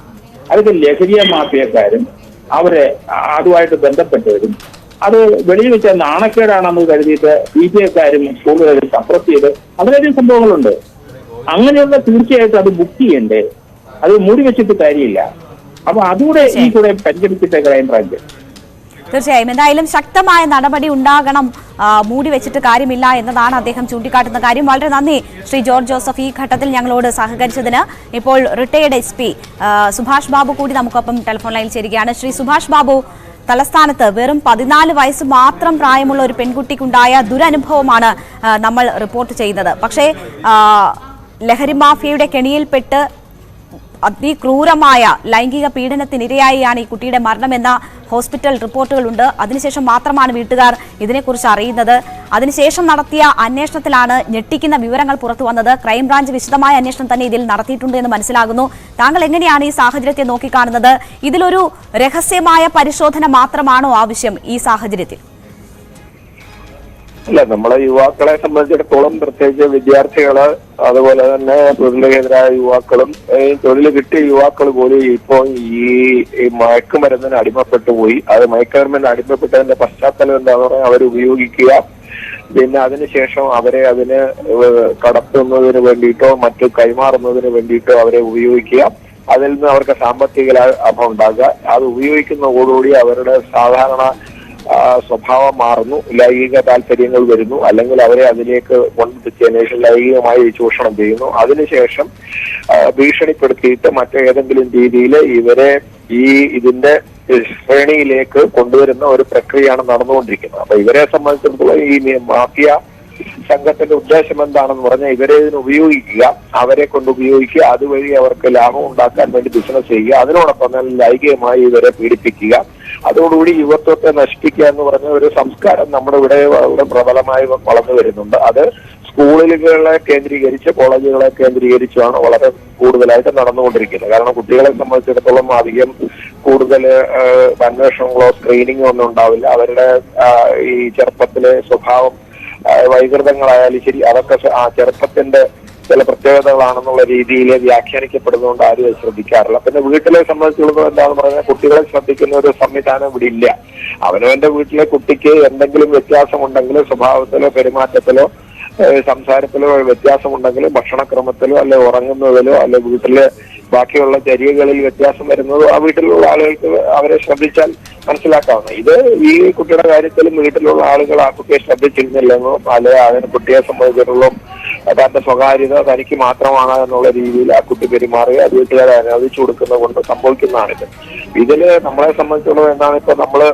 അതൊക്കെ ലഹരിയ മാഫിയക്കാരും അവരെ അതുമായിട്ട് ബന്ധപ്പെട്ടവരും അത് വെളിയിൽ വെച്ച നാണക്കേടാണെന്ന് കരുതിയിട്ട് PTA-ക്കാരും സ്കൂളുകാരും സപ്രസ് ചെയ്ത് അതിലധികം സംഭവങ്ങളുണ്ട്. അങ്ങനെയുള്ള തീർച്ചയായിട്ടും അത് ബുക്ക് ചെയ്യണ്ടേ, അത് മൂടി വെച്ചിട്ട് കാര്യമില്ല. അപ്പൊ അതുകൂടെ ഈ കൂടെ പരിഗണിച്ചിട്ട് ക്രൈംബ്രാഞ്ച് തീർച്ചയായും എന്തായാലും ശക്തമായ നടപടി ഉണ്ടാകണം, മൂടി വെച്ചിട്ട് കാര്യമില്ല എന്നതാണ് അദ്ദേഹം ചൂണ്ടിക്കാട്ടുന്ന കാര്യം. വളരെ നന്ദി ശ്രീ ജോർജ് ജോസഫ് ഈ ഘട്ടത്തിൽ ഞങ്ങളോട് സഹകരിച്ചതിന്. ഇപ്പോൾ റിട്ടയേർഡ് SP സുഭാഷ് ബാബു കൂടി നമുക്കൊപ്പം ടെലിഫോൺ ലൈനിൽ ചേരുകയാണ്. ശ്രീ സുഭാഷ് ബാബു, തലസ്ഥാനത്ത് വെറും 14 വയസ്സ് മാത്രം പ്രായമുള്ള ഒരു പെൺകുട്ടിക്കുണ്ടായ ദുരനുഭവമാണ് നമ്മൾ റിപ്പോർട്ട് ചെയ്യുന്നത്. പക്ഷേ ലഹരി മാഫിയയുടെ കെണിയിൽപ്പെട്ട് അതിക്രൂരമായ ലൈംഗിക പീഡനത്തിനിരയായിയാണ് ഈ കുട്ടിയുടെ മരണമെന്ന ഹോസ്പിറ്റൽ റിപ്പോർട്ടുകളുണ്ട്. അതിനുശേഷം മാത്രമാണ് വീട്ടുകാർ ഇതിനെക്കുറിച്ച് അറിയുന്നത്. അതിനുശേഷം നടത്തിയ അന്വേഷണത്തിലാണ് ഞെട്ടിക്കുന്ന വിവരങ്ങൾ പുറത്തു വന്നത്. ക്രൈംബ്രാഞ്ച് വിശദമായ അന്വേഷണം തന്നെ ഇതിൽ നടത്തിയിട്ടുണ്ട് എന്ന് മനസ്സിലാകുന്നു. താങ്കൾ എങ്ങനെയാണ് ഈ സാഹചര്യത്തെ നോക്കിക്കാണുന്നത്? ഇതിലൊരു രഹസ്യമായ പരിശോധന മാത്രമാണോ ആവശ്യം ഈ സാഹചര്യത്തിൽ? അല്ല, നമ്മളെ യുവാക്കളെ സംബന്ധിച്ചിടത്തോളം പ്രത്യേകിച്ച് വിദ്യാർത്ഥികള് അതുപോലെ തന്നെ തൊഴിലുകേന്ദ്രമായ യുവാക്കളും തൊഴിൽ കിട്ടിയ യുവാക്കൾ പോലും ഇപ്പോൾ ഈ മയക്കുമരുന്നിന് അടിമപ്പെട്ടു പോയി. അത് മയക്കുമരുന്നിന് അടിമപ്പെട്ടതിന്റെ പശ്ചാത്തലം എന്താണെന്ന് പറഞ്ഞാൽ അവർ ഉപയോഗിക്കുക, പിന്നെ അതിനുശേഷം അവരെ അതിന് കടത്തുന്നതിന് വേണ്ടിയിട്ടോ മറ്റു കൈമാറുന്നതിന് വേണ്ടിയിട്ടോ അവരെ ഉപയോഗിക്കുക. അതിൽ നിന്ന് അവർക്ക് സാമ്പത്തിക ലാഭം ഉണ്ടാക്കുക. അത് ഉപയോഗിക്കുന്നതോടുകൂടി അവരുടെ സാധാരണ സ്വഭാവം മാറുന്നു, ലൈംഗിക താല്പര്യങ്ങൾ വരുന്നു, അല്ലെങ്കിൽ അവരെ അതിലേക്ക് കൊണ്ടെത്തിച്ചതിന് ശേഷം ലൈംഗികമായി ചൂഷണം ചെയ്യുന്നു. അതിനുശേഷം ഭീഷണിപ്പെടുത്തിയിട്ട് മറ്റേതെങ്കിലും രീതിയിൽ ഇവരെ ഇതിന്റെ ശ്രേണിയിലേക്ക് കൊണ്ടുവരുന്ന ഒരു പ്രക്രിയയാണ് നടന്നുകൊണ്ടിരിക്കുന്നത്. അപ്പൊ ഇവരെ സംബന്ധിച്ചിടത്തോളം ഈ മാഫിയ സംഘത്തിന്റെ ഉദ്ദേശം എന്താണെന്ന് പറഞ്ഞാൽ ഇവരെ ഇതിന് ഉപയോഗിക്കുക, അവരെ കൊണ്ട് ഉപയോഗിക്കുക, അതുവഴി അവർക്ക് ലാഭം ഉണ്ടാക്കാൻ വേണ്ടി ബിസിനസ് ചെയ്യുക, അതിനോടൊപ്പം തന്നെ ലൈംഗികമായി ഇവരെ പീഡിപ്പിക്കുക, അതോടുകൂടി യുവത്വത്തെ നശിപ്പിക്കുക എന്ന് പറഞ്ഞ ഒരു സംസ്കാരം നമ്മുടെ ഇവിടെ വളരെ പ്രബലമായി വളർന്നു വരുന്നുണ്ട്. അത് സ്കൂളുകളെ കേന്ദ്രീകരിച്ച് കോളേജുകളെ കേന്ദ്രീകരിച്ചുമാണ് വളരെ കൂടുതലായിട്ട് നടന്നുകൊണ്ടിരിക്കുന്നത്. കാരണം കുട്ടികളെ സംബന്ധിച്ചിടത്തോളം അധികം കൂടുതൽ അന്വേഷണങ്ങളോ സ്ക്രീനിങ്ങോ ഒന്നും ഉണ്ടാവില്ല. അവരുടെ ഈ ചെറുപ്പത്തിലെ സ്വഭാവം വൈകൃതങ്ങളായാലും ശരി, അതൊക്കെ ആ ചെറുപ്പത്തിന്റെ ചില പ്രത്യേകതകളാണെന്നുള്ള രീതിയിൽ വ്യാഖ്യാനിക്കപ്പെടുന്നതുകൊണ്ട് ആരും അത് ശ്രദ്ധിക്കാറില്ല. പിന്നെ വീട്ടിലെ സംബന്ധിച്ചിടത്തോളം എന്താണെന്ന് പറഞ്ഞാൽ കുട്ടികളെ ശ്രദ്ധിക്കുന്ന ഒരു സംവിധാനം ഇവിടെ ഇല്ല. അവനവന്റെ വീട്ടിലെ കുട്ടിക്ക് എന്തെങ്കിലും വ്യത്യാസമുണ്ടെങ്കിൽ സ്വഭാവത്തിലോ പെരുമാറ്റത്തിലോ സംസാരത്തിലോ വ്യത്യാസമുണ്ടെങ്കിൽ ഭക്ഷണക്രമത്തിലോ അല്ലെ ഉറങ്ങുന്നതിലോ അല്ലെ വീട്ടിലെ ബാക്കിയുള്ള ചര്യകളിൽ വ്യത്യാസം വരുന്നതോ ആ വീട്ടിലുള്ള ആളുകൾക്ക് അവരെ ശ്രദ്ധിച്ചാൽ മനസ്സിലാക്കാവുന്ന. ഇത് ഈ കുട്ടിയുടെ കാര്യത്തിലും വീട്ടിലുള്ള ആളുകൾ ആ കുട്ടിയെ ശ്രദ്ധിച്ചിരുന്നില്ലെന്നോ അല്ലെ അതിന് കുട്ടിയെ സംബന്ധിച്ചിടത്തോളം തന്റെ സ്വകാര്യത തനിക്ക് മാത്രമാണ് എന്നുള്ള രീതിയിൽ ആ കുട്ടി പെരുമാറുക വീട്ടുകാരെ അനുവദിച്ചു കൊടുക്കുന്നത് കൊണ്ട് സംഭവിക്കുന്നതാണിത്. ഇതില് നമ്മളെ സംബന്ധിച്ചിടത്തോളം എന്താണ് ഇപ്പൊ നമ്മള്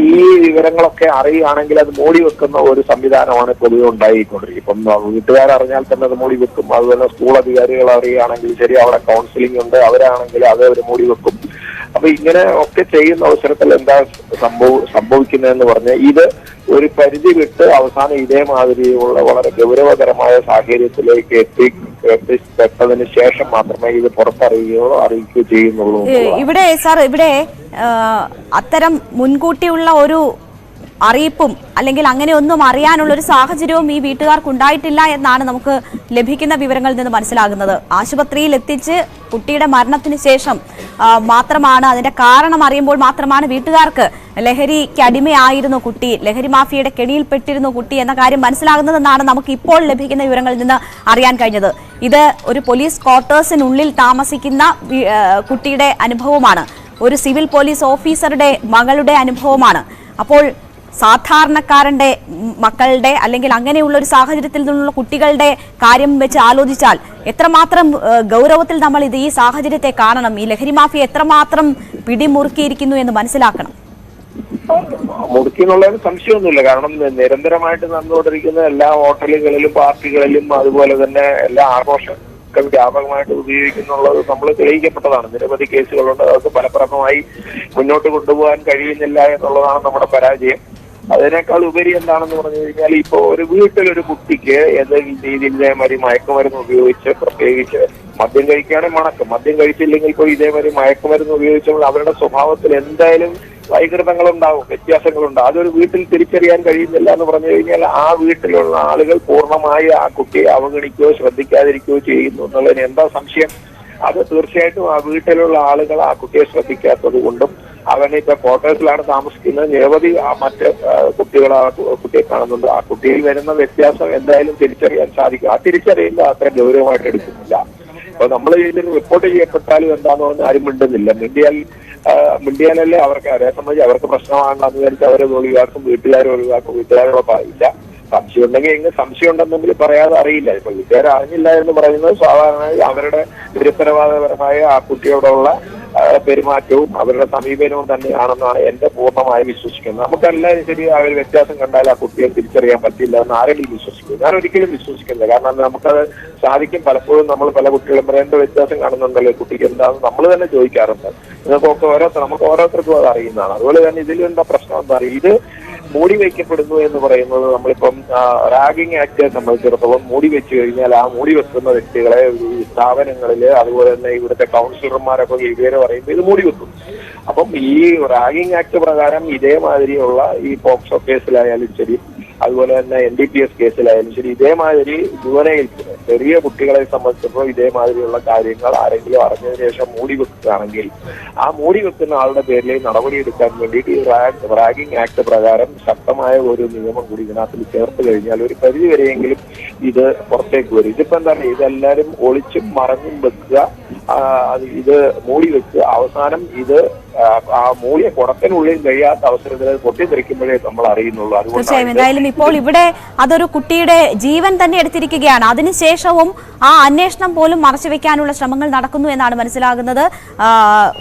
ഈ വിവരങ്ങളൊക്കെ അറിയുകയാണെങ്കിൽ അത് മൂടി വെക്കുന്ന ഒരു സംവിധാനമാണ് പൊതുവെ ഉണ്ടായിക്കൊണ്ടിരിക്കുന്നത്. ഇപ്പം വീട്ടുകാരറിഞ്ഞാൽ തന്നെ അത് മൂടി വെക്കും. അതുപോലെ സ്കൂൾ അധികാരികൾ അറിയുകയാണെങ്കിൽ ശരി, അവിടെ കൗൺസിലിംഗ് ഉണ്ട്, അവരാണെങ്കിൽ അത് അവർ മൂടി വെക്കും. അപ്പൊ ഇങ്ങനെ ഒക്കെ ചെയ്യുന്ന അവസരത്തിൽ എന്താ സംഭവിക്കുന്നതെന്ന് പറഞ്ഞാൽ ഇത് ഒരു പരിധി വിട്ട് അവസാനം ഇതേമാതിരിയുള്ള വളരെ ഗൗരവകരമായ സാഹചര്യത്തിലേക്ക് എത്തിപ്പെട്ടതിന് ശേഷം മാത്രമേ ഇത് അറിയിക്കുകയോ ചെയ്യുന്നുള്ളൂ. ഇവിടെ സാർ, ഇവിടെ അത്തരം മുൻകൂട്ടിയുള്ള ഒരു അറിയിപ്പും അല്ലെങ്കിൽ അങ്ങനെ ഒന്നും അറിയാനുള്ള ഒരു സാഹചര്യവും ഈ വീട്ടുകാർക്കുണ്ടായിട്ടില്ല എന്നാണ് നമുക്ക് ലഭിക്കുന്ന വിവരങ്ങളിൽ നിന്ന് മനസ്സിലാകുന്നത്. ആശുപത്രിയിൽ എത്തിച്ച് കുട്ടിയുടെ മരണത്തിന് ശേഷം മാത്രമാണ്, അതിന്റെ കാരണം അറിയുമ്പോൾ മാത്രമാണ് വീട്ടുകാർക്ക് ലഹരിക്ക് അടിമയായിരുന്നു കുട്ടി, ലഹരി മാഫിയയുടെ കെണിയിൽപ്പെട്ടിരുന്നു കുട്ടി എന്ന കാര്യം മനസ്സിലാകുന്നതെന്നാണ് നമുക്ക് ഇപ്പോൾ ലഭിക്കുന്ന വിവരങ്ങളിൽ നിന്ന് അറിയാൻ കഴിഞ്ഞത്. ഇത് ഒരു പോലീസ് ക്വാർട്ടേഴ്സിനുള്ളിൽ താമസിക്കുന്ന കുട്ടിയുടെ അനുഭവമാണ്, ഒരു സിവിൽ പോലീസ് ഓഫീസറുടെ മകളുടെ അനുഭവമാണ്. അപ്പോൾ സാധാരണക്കാരന്റെ മക്കളുടെ അല്ലെങ്കിൽ അങ്ങനെയുള്ള ഒരു സാഹചര്യത്തിൽ നിന്നുള്ള കുട്ടികളുടെ കാര്യം വെച്ച് ആലോചിച്ചാൽ എത്രമാത്രം ഗൗരവത്തിൽ നമ്മൾ ഈ സാഹചര്യത്തെ കാണണം. ഈ ലഹരി മാഫിയ എത്രമാത്രം പിടിമുറുക്കിയിരിക്കുന്നു എന്ന് മനസ്സിലാക്കണം. മുറുക്കി എന്നുള്ളതിന് സംശയമൊന്നുമില്ല. കാരണം നിരന്തരമായിട്ട് നടന്നുകൊണ്ടിരിക്കുന്ന എല്ലാ ഹോട്ടലുകളിലും പാർട്ടികളിലും അതുപോലെ തന്നെ എല്ലാ ആഘോഷമൊക്കെ വ്യാപകമായിട്ട് ഉപയോഗിക്കുന്നുള്ളത് നമ്മൾ തെളിയിക്കപ്പെട്ടതാണ്. നിരവധി കേസുകളുണ്ട്. അതൊക്കെ ഫലപ്രദമായി മുന്നോട്ട് കൊണ്ടുപോകാൻ കഴിയുന്നില്ല എന്നുള്ളതാണ് നമ്മുടെ പരാജയം. അതിനേക്കാൾ ഉപരി എന്താണെന്ന് പറഞ്ഞു കഴിഞ്ഞാൽ, ഇപ്പോ ഒരു വീട്ടിലൊരു കുട്ടിക്ക് ഏതെങ്കിലും രീതിയിൽ ഇതേമാതിരി മയക്കുമരുന്ന് ഉപയോഗിച്ച്, പ്രത്യേകിച്ച് മദ്യം കഴിക്കുകയാണെങ്കിൽ മണക്കും, മദ്യം കഴിച്ചില്ലെങ്കിൽ ഇപ്പോൾ ഇതേമാതിരി മയക്കുമരുന്ന് ഉപയോഗിച്ചപ്പോൾ അവരുടെ സ്വഭാവത്തിൽ എന്തായാലും വൈകൃതങ്ങളുണ്ടാവും, വ്യത്യാസങ്ങളുണ്ടാവും. അതൊരു വീട്ടിൽ തിരിച്ചറിയാൻ കഴിയുന്നില്ല എന്ന് പറഞ്ഞു കഴിഞ്ഞാൽ ആ വീട്ടിലുള്ള ആളുകൾ പൂർണ്ണമായി ആ കുട്ടിയെ അവഗണിക്കുകയോ ശ്രദ്ധിക്കാതിരിക്കുകയോ ചെയ്യുന്നു എന്നുള്ളതിന് എന്താ സംശയം? അത് തീർച്ചയായിട്ടും ആ വീട്ടിലുള്ള ആളുകൾ ആ കുട്ടിയെ ശ്രദ്ധിക്കാത്തത് കൊണ്ടും അവനിപ്പോ ക്വാർട്ടേഴ്സിലാണ് താമസിക്കുന്നത്, നിരവധി മറ്റ് കുട്ടികൾ ആ കുട്ടിയെ കാണുന്നുണ്ട്. ആ കുട്ടിയിൽ വരുന്ന വ്യത്യാസം എന്തായാലും തിരിച്ചറിയാൻ സാധിക്കും. ആ തിരിച്ചറിയുന്നത് അത്ര ഗൗരവമായിട്ട് എടുക്കുന്നില്ല. അപ്പൊ നമ്മൾ ഇതിൽ റിപ്പോർട്ട് ചെയ്യപ്പെട്ടാലും എന്താന്ന് പറഞ്ഞാൽ ആരും മിണ്ടുന്നില്ല. മിണ്ടിയാലല്ലേ അവർക്ക് അവരെ സംബന്ധിച്ച് അവർക്ക് പ്രശ്നമാണെന്ന് വിചാരിച്ച് അവരെ ഒഴിവാക്കും, വീട്ടുകാരെ ഒഴിവാക്കും, വീട്ടുകാരോടൊപ്പം ആയില്ല. സംശയം ഉണ്ടെങ്കിൽ എങ്ങനെ സംശയം ഉണ്ടെന്നെങ്കിൽ പറയാതെ അറിയില്ല. ഇപ്പൊ വീട്ടുകാർ അറിഞ്ഞില്ല എന്ന് പറയുന്നത് സാധാരണ അവരുടെ നിരുത്തരവാദപരമായ ആ കുട്ടിയോടുള്ള പെരുമാറ്റവും അവരുടെ സമീപനവും തന്നെയാണെന്നാണ് എന്റെ പൂർണ്ണമായി വിശ്വസിക്കുന്നത്. നമുക്കെല്ലാം ശരി, ആ ഒരു വ്യത്യാസം കണ്ടാൽ ആ കുട്ടിയെ തിരിച്ചറിയാൻ പറ്റില്ല എന്ന് ആരെങ്കിലും വിശ്വസിക്കും? ഞാൻ ഒരിക്കലും വിശ്വസിക്കുന്നില്ല. കാരണം നമുക്കത് സാധിക്കും. പലപ്പോഴും നമ്മൾ പല കുട്ടികളും പറയേണ്ട വ്യത്യാസം കാണുന്നുണ്ടല്ലോ, കുട്ടിക്ക് എന്താണെന്ന് നമ്മൾ തന്നെ ചോദിക്കാറുണ്ട്. നിങ്ങൾക്കൊക്കെ നമുക്ക് ഓരോരുത്തർക്കും അത് അറിയുന്നതാണ്. അതുപോലെ തന്നെ ഇതിലെന്താ പ്രശ്നം എന്താ അറിയാം, ഇത് മൂടി വയ്ക്കപ്പെടുന്നു എന്ന് പറയുന്നത് നമ്മളിപ്പം റാഗിംഗ് ആക്ടിനെ സംബന്ധിച്ചിടത്തോളം മൂടി വെച്ച് കഴിഞ്ഞാൽ ആ മൂടി വെക്കുന്ന വ്യക്തികളെ ഈ സ്ഥാപനങ്ങളില് അതുപോലെ തന്നെ ഇവിടുത്തെ കൗൺസിലർമാരൊക്കെ ഇവരെ പറയുമ്പോൾ ഇത് മൂടി വെക്കും. അപ്പം ഈ റാഗിംഗ് ആക്ട് പ്രകാരം ഇതേമാതിരിയുള്ള ഈ പോക്സോ കേസിലായാലും ശരി, അതുപോലെ തന്നെ NDPS കേസിലായാലും ശരി, ഇതേമാതിരി ജുവനൈൽ ചെറിയ കുട്ടികളെ സംബന്ധിച്ചപ്പോൾ ഇതേമാതിരിയുള്ള കാര്യങ്ങൾ ആരെങ്കിലും അറിഞ്ഞതിന് ശേഷം മൂടി വെക്കുകയാണെങ്കിൽ ആ മൂടി വെക്കുന്ന ആളുടെ പേരിൽ നടപടിയെടുക്കാൻ വേണ്ടിയിട്ട് ഈ റാഗിംഗ് ആക്ട് പ്രകാരം ശക്തമായ ഒരു നിയമം കൂടി ഇതിനകത്ത് ചേർത്ത് കഴിഞ്ഞാൽ ഒരു പരിധി വരെയെങ്കിലും ഇത് പുറത്തേക്ക് വരും. ഇതിപ്പോ എന്താണ്, ഇതെല്ലാവരും ഒളിച്ചും മറഞ്ഞും വെക്കുക, ഇത് മൂടി വെക്കുക, അവസാനം ഇത് ആ മൂടിയ കുടത്തിനുള്ളിൽ കഴിയാത്ത അവസരത്തിൽ പൊട്ടിത്തെറിക്കുമ്പോഴേ നമ്മൾ അറിയുന്നുള്ളൂ. തീർച്ചയായും എന്തായാലും ഇപ്പോൾ ഇവിടെ അതൊരു കുട്ടിയുടെ ജീവൻ തന്നെ എടുത്തിരിക്കുകയാണ്. അതിനുശേഷവും ആ അന്വേഷണം പോലും മറച്ചുവെക്കാനുള്ള ശ്രമങ്ങൾ നടക്കുന്നു എന്നാണ് മനസ്സിലാകുന്നത്.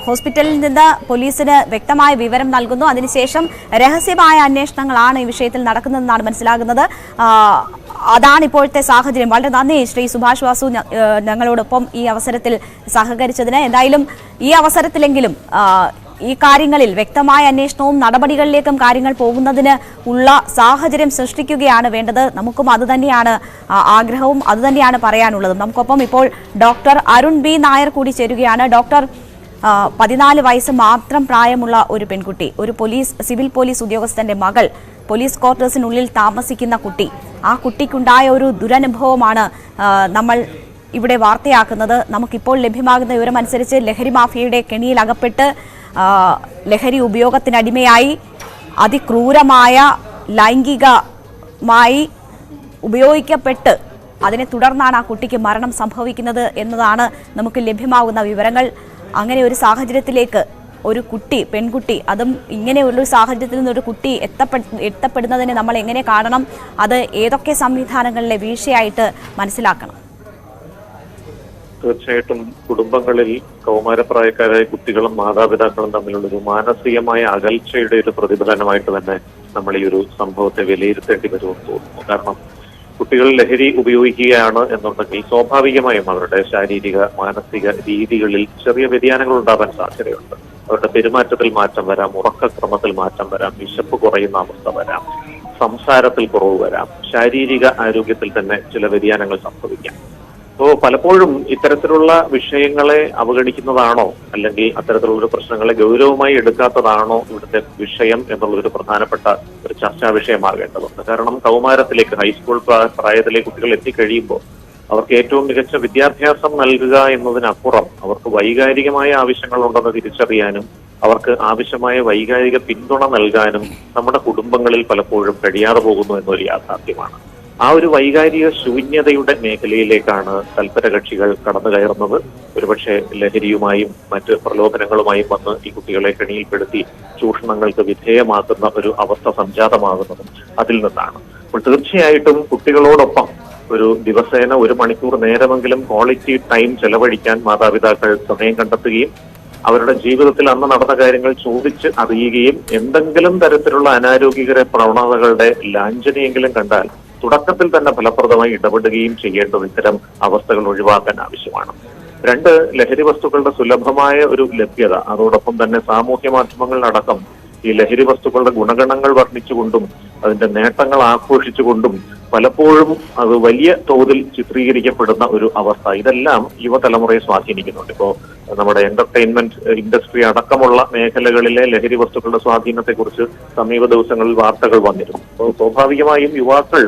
ഹോസ്പിറ്റലിൽ നിന്ന് പോലീസിന് വ്യക്തമായ വിവരം നൽകുന്നു. അതിനുശേഷം രഹസ്യമായ അന്വേഷണങ്ങളാണ് ഈ വിഷയത്തിൽ നടക്കുന്നതെന്നാണ് മനസ്സിലാകുന്നത്. അതാണ് ഇപ്പോഴത്തെ സാഹചര്യം. വളരെ നന്ദി ശ്രീ സുഭാഷ് വാസു ഞങ്ങളോടൊപ്പം ഈ അവസരത്തിൽ സഹകരിച്ചതിന്. എന്തായാലും ഈ അവസരത്തിലെങ്കിലും ഈ കാര്യങ്ങളിൽ വ്യക്തമായ അന്വേഷണവും നടപടികളിലേക്കും കാര്യങ്ങൾ പോകുന്നതിന് ഉള്ള സാഹചര്യം സൃഷ്ടിക്കുകയാണ് വേണ്ടത്. നമുക്കും അതുതന്നെയാണ് ആഗ്രഹവും അതുതന്നെയാണ് പറയാനുള്ളതും. നമുക്കൊപ്പം ഇപ്പോൾ ഡോക്ടർ അരുൺ ബി നായർ കൂടി ചേരുകയാണ്. ഡോക്ടർ, 14 വയസ്സ് മാത്രം പ്രായമുള്ള ഒരു പെൺകുട്ടി, ഒരു സിവിൽ പോലീസ് ഉദ്യോഗസ്ഥന്റെ മകൾ, പോലീസ് ക്വാർട്ടേഴ്സിനുള്ളിൽ താമസിക്കുന്ന കുട്ടി, ആ കുട്ടിക്കുണ്ടായ ഒരു ദുരനുഭവമാണ് നമ്മൾ ഇവിടെ വാർത്തയാക്കുന്നത്. നമുക്കിപ്പോൾ ലഭ്യമാകുന്ന വിവരമനുസരിച്ച് ലഹരി മാഫിയയുടെ കെണിയിൽ അകപ്പെട്ട് ലഹരി ഉപയോഗത്തിനടിമയായി അതിക്രൂരമായ ലൈംഗികമായി ഉപയോഗിക്കപ്പെട്ട് അതിനെ തുടർന്നാണ് ആ കുട്ടിക്ക് മരണം സംഭവിക്കുന്നത് എന്നതാണ് നമുക്ക് ലഭ്യമാകുന്ന വിവരങ്ങൾ. അങ്ങനെ ഒരു സാഹചര്യത്തിലേക്ക് ഒരു പെൺകുട്ടി, അതും ഇങ്ങനെയുള്ള സാഹചര്യത്തിൽ നിന്നൊരു കുട്ടി എത്തപ്പെടുന്നതിനെ നമ്മൾ എങ്ങനെ കാണണം? അത് ഏതൊക്കെ സംവിധാനങ്ങളിലെ വീഴ്ചയായിട്ട് മനസ്സിലാക്കണം? തീർച്ചയായിട്ടും കുടുംബങ്ങളിൽ കൗമാരപ്രായക്കാരായ കുട്ടികളും മാതാപിതാക്കളും തമ്മിലുള്ളൊരു മാനസികമായ അകൽച്ചയുടെ ഒരു പ്രതിഫലനമായിട്ട് തന്നെ നമ്മൾ ഈ ഒരു സംഭവത്തെ വിലയിരുത്തേണ്ടി വരുമെന്ന് തോന്നുന്നു. കാരണം കുട്ടികൾ ലഹരി ഉപയോഗിക്കുകയാണ് എന്നുണ്ടെങ്കിൽ സ്വാഭാവികമായും അവരുടെ ശാരീരിക മാനസിക രീതികളിൽ ചെറിയ വ്യതിയാനങ്ങൾ ഉണ്ടാകാൻ സാധ്യതയുണ്ട്. അവരുടെ പെരുമാറ്റത്തിൽ മാറ്റം വരാം, ഉറക്കക്രമത്തിൽ മാറ്റം വരാം, വിശപ്പ് കുറയുന്ന അവസ്ഥ വരാം, സംസാരത്തിൽ കുറവ് വരാം, ശാരീരിക ആരോഗ്യത്തിൽ തന്നെ ചില വ്യതിയാനങ്ങൾ സംഭവിക്കാം. അപ്പോൾ പലപ്പോഴും ഇത്തരത്തിലുള്ള വിഷയങ്ങളെ അവഗണിക്കുന്നതാണോ അല്ലെങ്കിൽ അത്തരത്തിലുള്ള പ്രശ്നങ്ങളെ ഗൗരവമായി എടുക്കാത്തതാണോ ഇവിടുത്തെ വിഷയം എന്നുള്ളൊരു പ്രധാനപ്പെട്ട ഒരു ചർച്ചാ വിഷയമാകേണ്ടതുണ്ട്. കാരണം കൗമാരത്തിലേക്ക് ഹൈസ്കൂൾ പ്രായത്തിലേക്ക് കുട്ടികൾ എത്തിക്കഴിയുമ്പോൾ അവർക്ക് ഏറ്റവും മികച്ച വിദ്യാഭ്യാസം നൽകുക എന്നതിനപ്പുറം അവർക്ക് വൈകാരികമായ ആവശ്യങ്ങളുണ്ടെന്ന് തിരിച്ചറിയാനും അവർക്ക് ആവശ്യമായ വൈകാരിക പിന്തുണ നൽകാനും നമ്മുടെ കുടുംബങ്ങളിൽ പലപ്പോഴും കഴിയാതെ പോകുന്നു എന്നൊരു യാഥാർത്ഥ്യമാണ്. ആ ഒരു വൈകാരിക ശൂന്യതയുടെ മേഖലയിലേക്കാണ് തൽപരകക്ഷികൾ കടന്നു കയറുന്നത്. ഒരുപക്ഷെ ലഹരിയുമായും മറ്റ് പ്രലോഭനങ്ങളുമായും വന്ന് ഈ കുട്ടികളെ കെണിയിൽപ്പെടുത്തി ചൂഷണങ്ങൾക്ക് വിധേയമാക്കുന്ന ഒരു അവസ്ഥ സംജാതമാകുന്നതും അതിൽ നിന്നാണ്. അപ്പോൾ തീർച്ചയായിട്ടും കുട്ടികളോടൊപ്പം ഒരു ദിവസേന 1 മണിക്കൂർ നേരമെങ്കിലും ക്വാളിറ്റി ടൈം ചെലവഴിക്കാൻ മാതാപിതാക്കൾ സമയം കണ്ടെത്തുകയും അവരുടെ ജീവിതത്തിൽ അന്ന് നടന്ന കാര്യങ്ങൾ ചോദിച്ച് അറിയുകയും എന്തെങ്കിലും തരത്തിലുള്ള അനാരോഗ്യകര പ്രവണതകളുടെ ലാഞ്ചനയെങ്കിലും കണ്ടാൽ തുടക്കത്തിൽ തന്നെ ഫലപ്രദമായി ഇടപെടുകയും ചെയ്യേണ്ടത് ഇത്തരം അവസ്ഥകൾ ഒഴിവാക്കാൻ ആവശ്യമാണ്. 2, ലഹരി വസ്തുക്കളുടെ സുലഭമായ ഒരു ലഭ്യത, അതോടൊപ്പം തന്നെ സാമൂഹ്യ മാധ്യമങ്ങളിലടക്കം ഈ ലഹരി വസ്തുക്കളുടെ ഗുണഗണങ്ങൾ വർണ്ണിച്ചുകൊണ്ടും അതിന്റെ നേട്ടങ്ങൾ ആഘോഷിച്ചുകൊണ്ടും പലപ്പോഴും അത് വലിയ തോതിൽ ചിത്രീകരിക്കപ്പെടുന്ന ഒരു അവസ്ഥ, ഇതെല്ലാം യുവതലമുറയെ സ്വാധീനിക്കുന്നുണ്ട്. ഇപ്പോ നമ്മുടെ എന്റർടൈൻമെന്റ് ഇൻഡസ്ട്രി അടക്കമുള്ള മേഖലകളിലെ ലഹരി വസ്തുക്കളുടെ സ്വാധീനത്തെക്കുറിച്ച് സമീപ ദിവസങ്ങളിൽ വാർത്തകൾ വന്നിരുന്നു. അപ്പോൾ സ്വാഭാവികമായും യുവാക്കൾ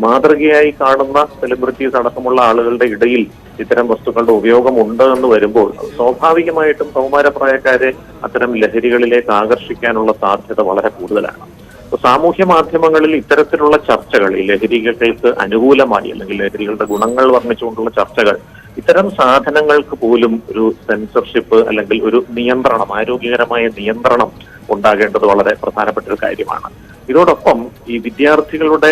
മാതൃകയായി കാണുന്ന സെലിബ്രിറ്റീസ് അടക്കമുള്ള ആളുകളുടെ ഇടയിൽ ഇത്തരം വസ്തുക്കളുടെ ഉപയോഗം ഉണ്ട് എന്ന് വരുമ്പോൾ സ്വാഭാവികമായിട്ടും കൗമാരപ്രായക്കാരെ അത്തരം ലഹരികളിലേക്ക് ആകർഷിക്കാനുള്ള സാധ്യത വളരെ കൂടുതലാണ്. സാമൂഹ്യ മാധ്യമങ്ങളിൽ ഇത്തരത്തിലുള്ള ചർച്ചകൾ, ഈ ലഹരികൾക്ക് അനുകൂലമായി അല്ലെങ്കിൽ ലഹരികളുടെ ഗുണങ്ങൾ വർണ്ണിച്ചുകൊണ്ടുള്ള ചർച്ചകൾ, ഇത്തരം സാധനങ്ങൾക്ക് പോലും ഒരു സെൻസർഷിപ്പ് അല്ലെങ്കിൽ ഒരു നിയന്ത്രണം, ആരോഗ്യകരമായ നിയന്ത്രണം ഉണ്ടാകേണ്ടത് വളരെ പ്രധാനപ്പെട്ട ഒരു കാര്യമാണ്. ഇതോടൊപ്പം ഈ വിദ്യാർത്ഥികളുടെ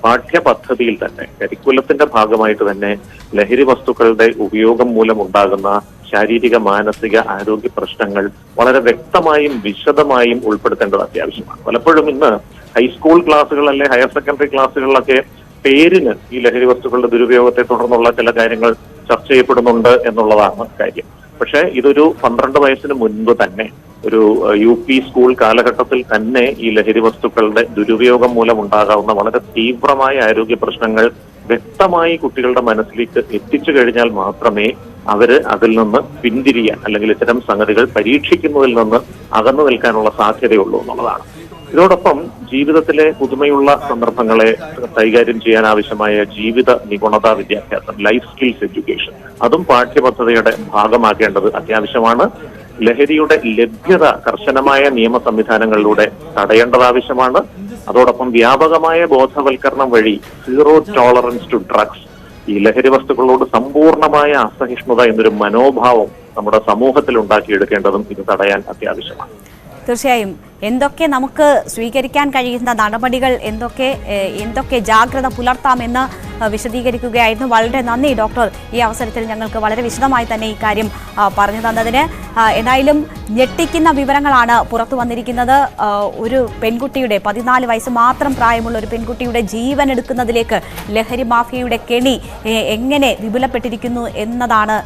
പാഠ്യപദ്ധതിയിൽ തന്നെ കരിക്കുലത്തിന്റെ ഭാഗമായിട്ട് തന്നെ ലഹരി വസ്തുക്കളുടെ ഉപയോഗം മൂലമുണ്ടാകുന്ന ശാരീരിക മാനസിക ആരോഗ്യ പ്രശ്നങ്ങൾ വളരെ വ്യക്തമായും വിശദമായും ഉൾപ്പെടുത്തേണ്ടത് അത്യാവശ്യമാണ്. പലപ്പോഴും ഇന്ന് ഹൈസ്കൂൾ ക്ലാസ്സുകൾ അല്ലെ ഹയർ സെക്കൻഡറി ക്ലാസ്സുകളിലൊക്കെ പേരിന് ഈ ലഹരി വസ്തുക്കളുടെ ദുരുപയോഗത്തെ തുടർന്നുള്ള ചില കാര്യങ്ങൾ ചർച്ച ചെയ്യപ്പെടുന്നുണ്ട് എന്നുള്ളതാണ് കാര്യം. പക്ഷെ ഇതൊരു 12 വയസ്സിന് മുൻപ് തന്നെ ഒരു UP സ്കൂൾ കാലഘട്ടത്തിൽ തന്നെ ഈ ലഹരി വസ്തുക്കളുടെ ദുരുപയോഗം മൂലം ഉണ്ടാകാവുന്ന വളരെ തീവ്രമായ ആരോഗ്യ പ്രശ്നങ്ങൾ വ്യക്തമായി കുട്ടികളുടെ മനസ്സിലേക്ക് എത്തിച്ചു കഴിഞ്ഞാൽ മാത്രമേ അവര് അതിൽ നിന്ന് പിന്തിരിയാൻ അല്ലെങ്കിൽ ഇത്തരം സംഗതികൾ പരീക്ഷിക്കുന്നതിൽ നിന്ന് അകന്നു നിൽക്കാനുള്ള സാധ്യതയുള്ളൂ എന്നുള്ളതാണ്. ഇതോടൊപ്പം ജീവിതത്തിലെ പുതുമയുള്ള സന്ദർഭങ്ങളെ കൈകാര്യം ചെയ്യാൻ ആവശ്യമായ ജീവിത നിപുണതാ വിദ്യാഭ്യാസം, ലൈഫ് സ്കിൽസ് എഡ്യൂക്കേഷൻ, അതും പാഠ്യപദ്ധതിയുടെ ഭാഗമാക്കേണ്ടത് അത്യാവശ്യമാണ്. ലഹരിയുടെ ലഭ്യത കർശനമായ നിയമ സംവിധാനങ്ങളിലൂടെ തടയേണ്ടത് ആവശ്യമാണ്. അതോടൊപ്പം വ്യാപകമായ ബോധവൽക്കരണം വഴി സീറോ ടോളറൻസ് ടു ഡ്രഗ്സ്, ഈ ലഹരി വസ്തുക്കളോട് സമ്പൂർണമായ അസഹിഷ്ണുത എന്നൊരു മനോഭാവം നമ്മുടെ സമൂഹത്തിൽ ഉണ്ടാക്കിയെടുക്കേണ്ടതും ഇത് തടയാൻ അത്യാവശ്യമാണ്. തീർച്ചയായും എന്തൊക്കെ നമുക്ക് സ്വീകരിക്കാൻ കഴിയുന്ന നടപടികൾ, എന്തൊക്കെ ജാഗ്രത പുലർത്താമെന്ന് വിശദീകരിക്കുകയായിരുന്നു. വളരെ നന്ദി ഡോക്ടർ, ഈ അവസരത്തിൽ ഞങ്ങൾക്ക് വളരെ വിശദമായി തന്നെ ഈ കാര്യം പറഞ്ഞു തന്നതിന്. എന്തായാലും ഞെട്ടിക്കുന്ന വിവരങ്ങളാണ് പുറത്തു വന്നിരിക്കുന്നത്. ഒരു പെൺകുട്ടിയുടെ 14 വയസ്സ് മാത്രം പ്രായമുള്ള ഒരു പെൺകുട്ടിയുടെ ജീവൻ എടുക്കുന്നതിലേക്ക് ലഹരി മാഫിയയുടെ കെണി എങ്ങനെ വിപുലപ്പെട്ടിരിക്കുന്നു എന്നതാണ്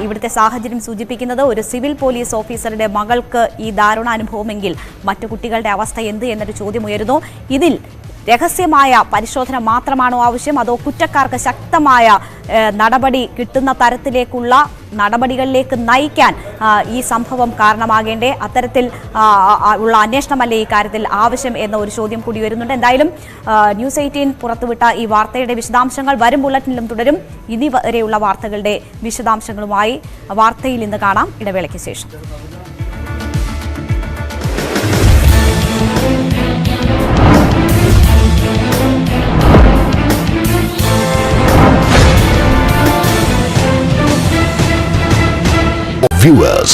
ഇവിടുത്തെ സാഹചര്യം സൂചിപ്പിക്കുന്നത്. ഒരു സിവിൽ പോലീസ് ഓഫീസറുടെ മകൾക്ക് ഈ ദാരുണാനുഭവമെങ്കിൽ മറ്റു കുട്ടികളുടെ അവസ്ഥ എന്ത് എന്നൊരു ചോദ്യം ഉയരുന്നു. ഇതിൽ രഹസ്യമായ പരിശോധന മാത്രമാണോ ആവശ്യം, അതോ കുറ്റക്കാർക്ക് ശക്തമായ നടപടി കിട്ടുന്ന തരത്തിലേക്കുള്ള നടപടികളിലേക്ക് നയിക്കാൻ ഈ സംഭവം കാരണമാകേണ്ടേ? അത്തരത്തിൽ ഉള്ള അന്വേഷണമല്ലേ ഈ കാര്യത്തിൽ ആവശ്യം എന്ന ഒരു ചോദ്യം കൂടി വരുന്നുണ്ട്. എന്തായാലും ന്യൂസ് 18 പുറത്തുവിട്ട ഈ വാർത്തയുടെ വിശദാംശങ്ങൾ വരും ബുള്ളറ്റിനിലും തുടരും. ഇനി വരെയുള്ള വാർത്തകളുടെ വിശദാംശങ്ങളുമായി വാർത്തയിൽ ഇന്ന് കാണാം, ഇടവേളയ്ക്ക് ശേഷം. Viewers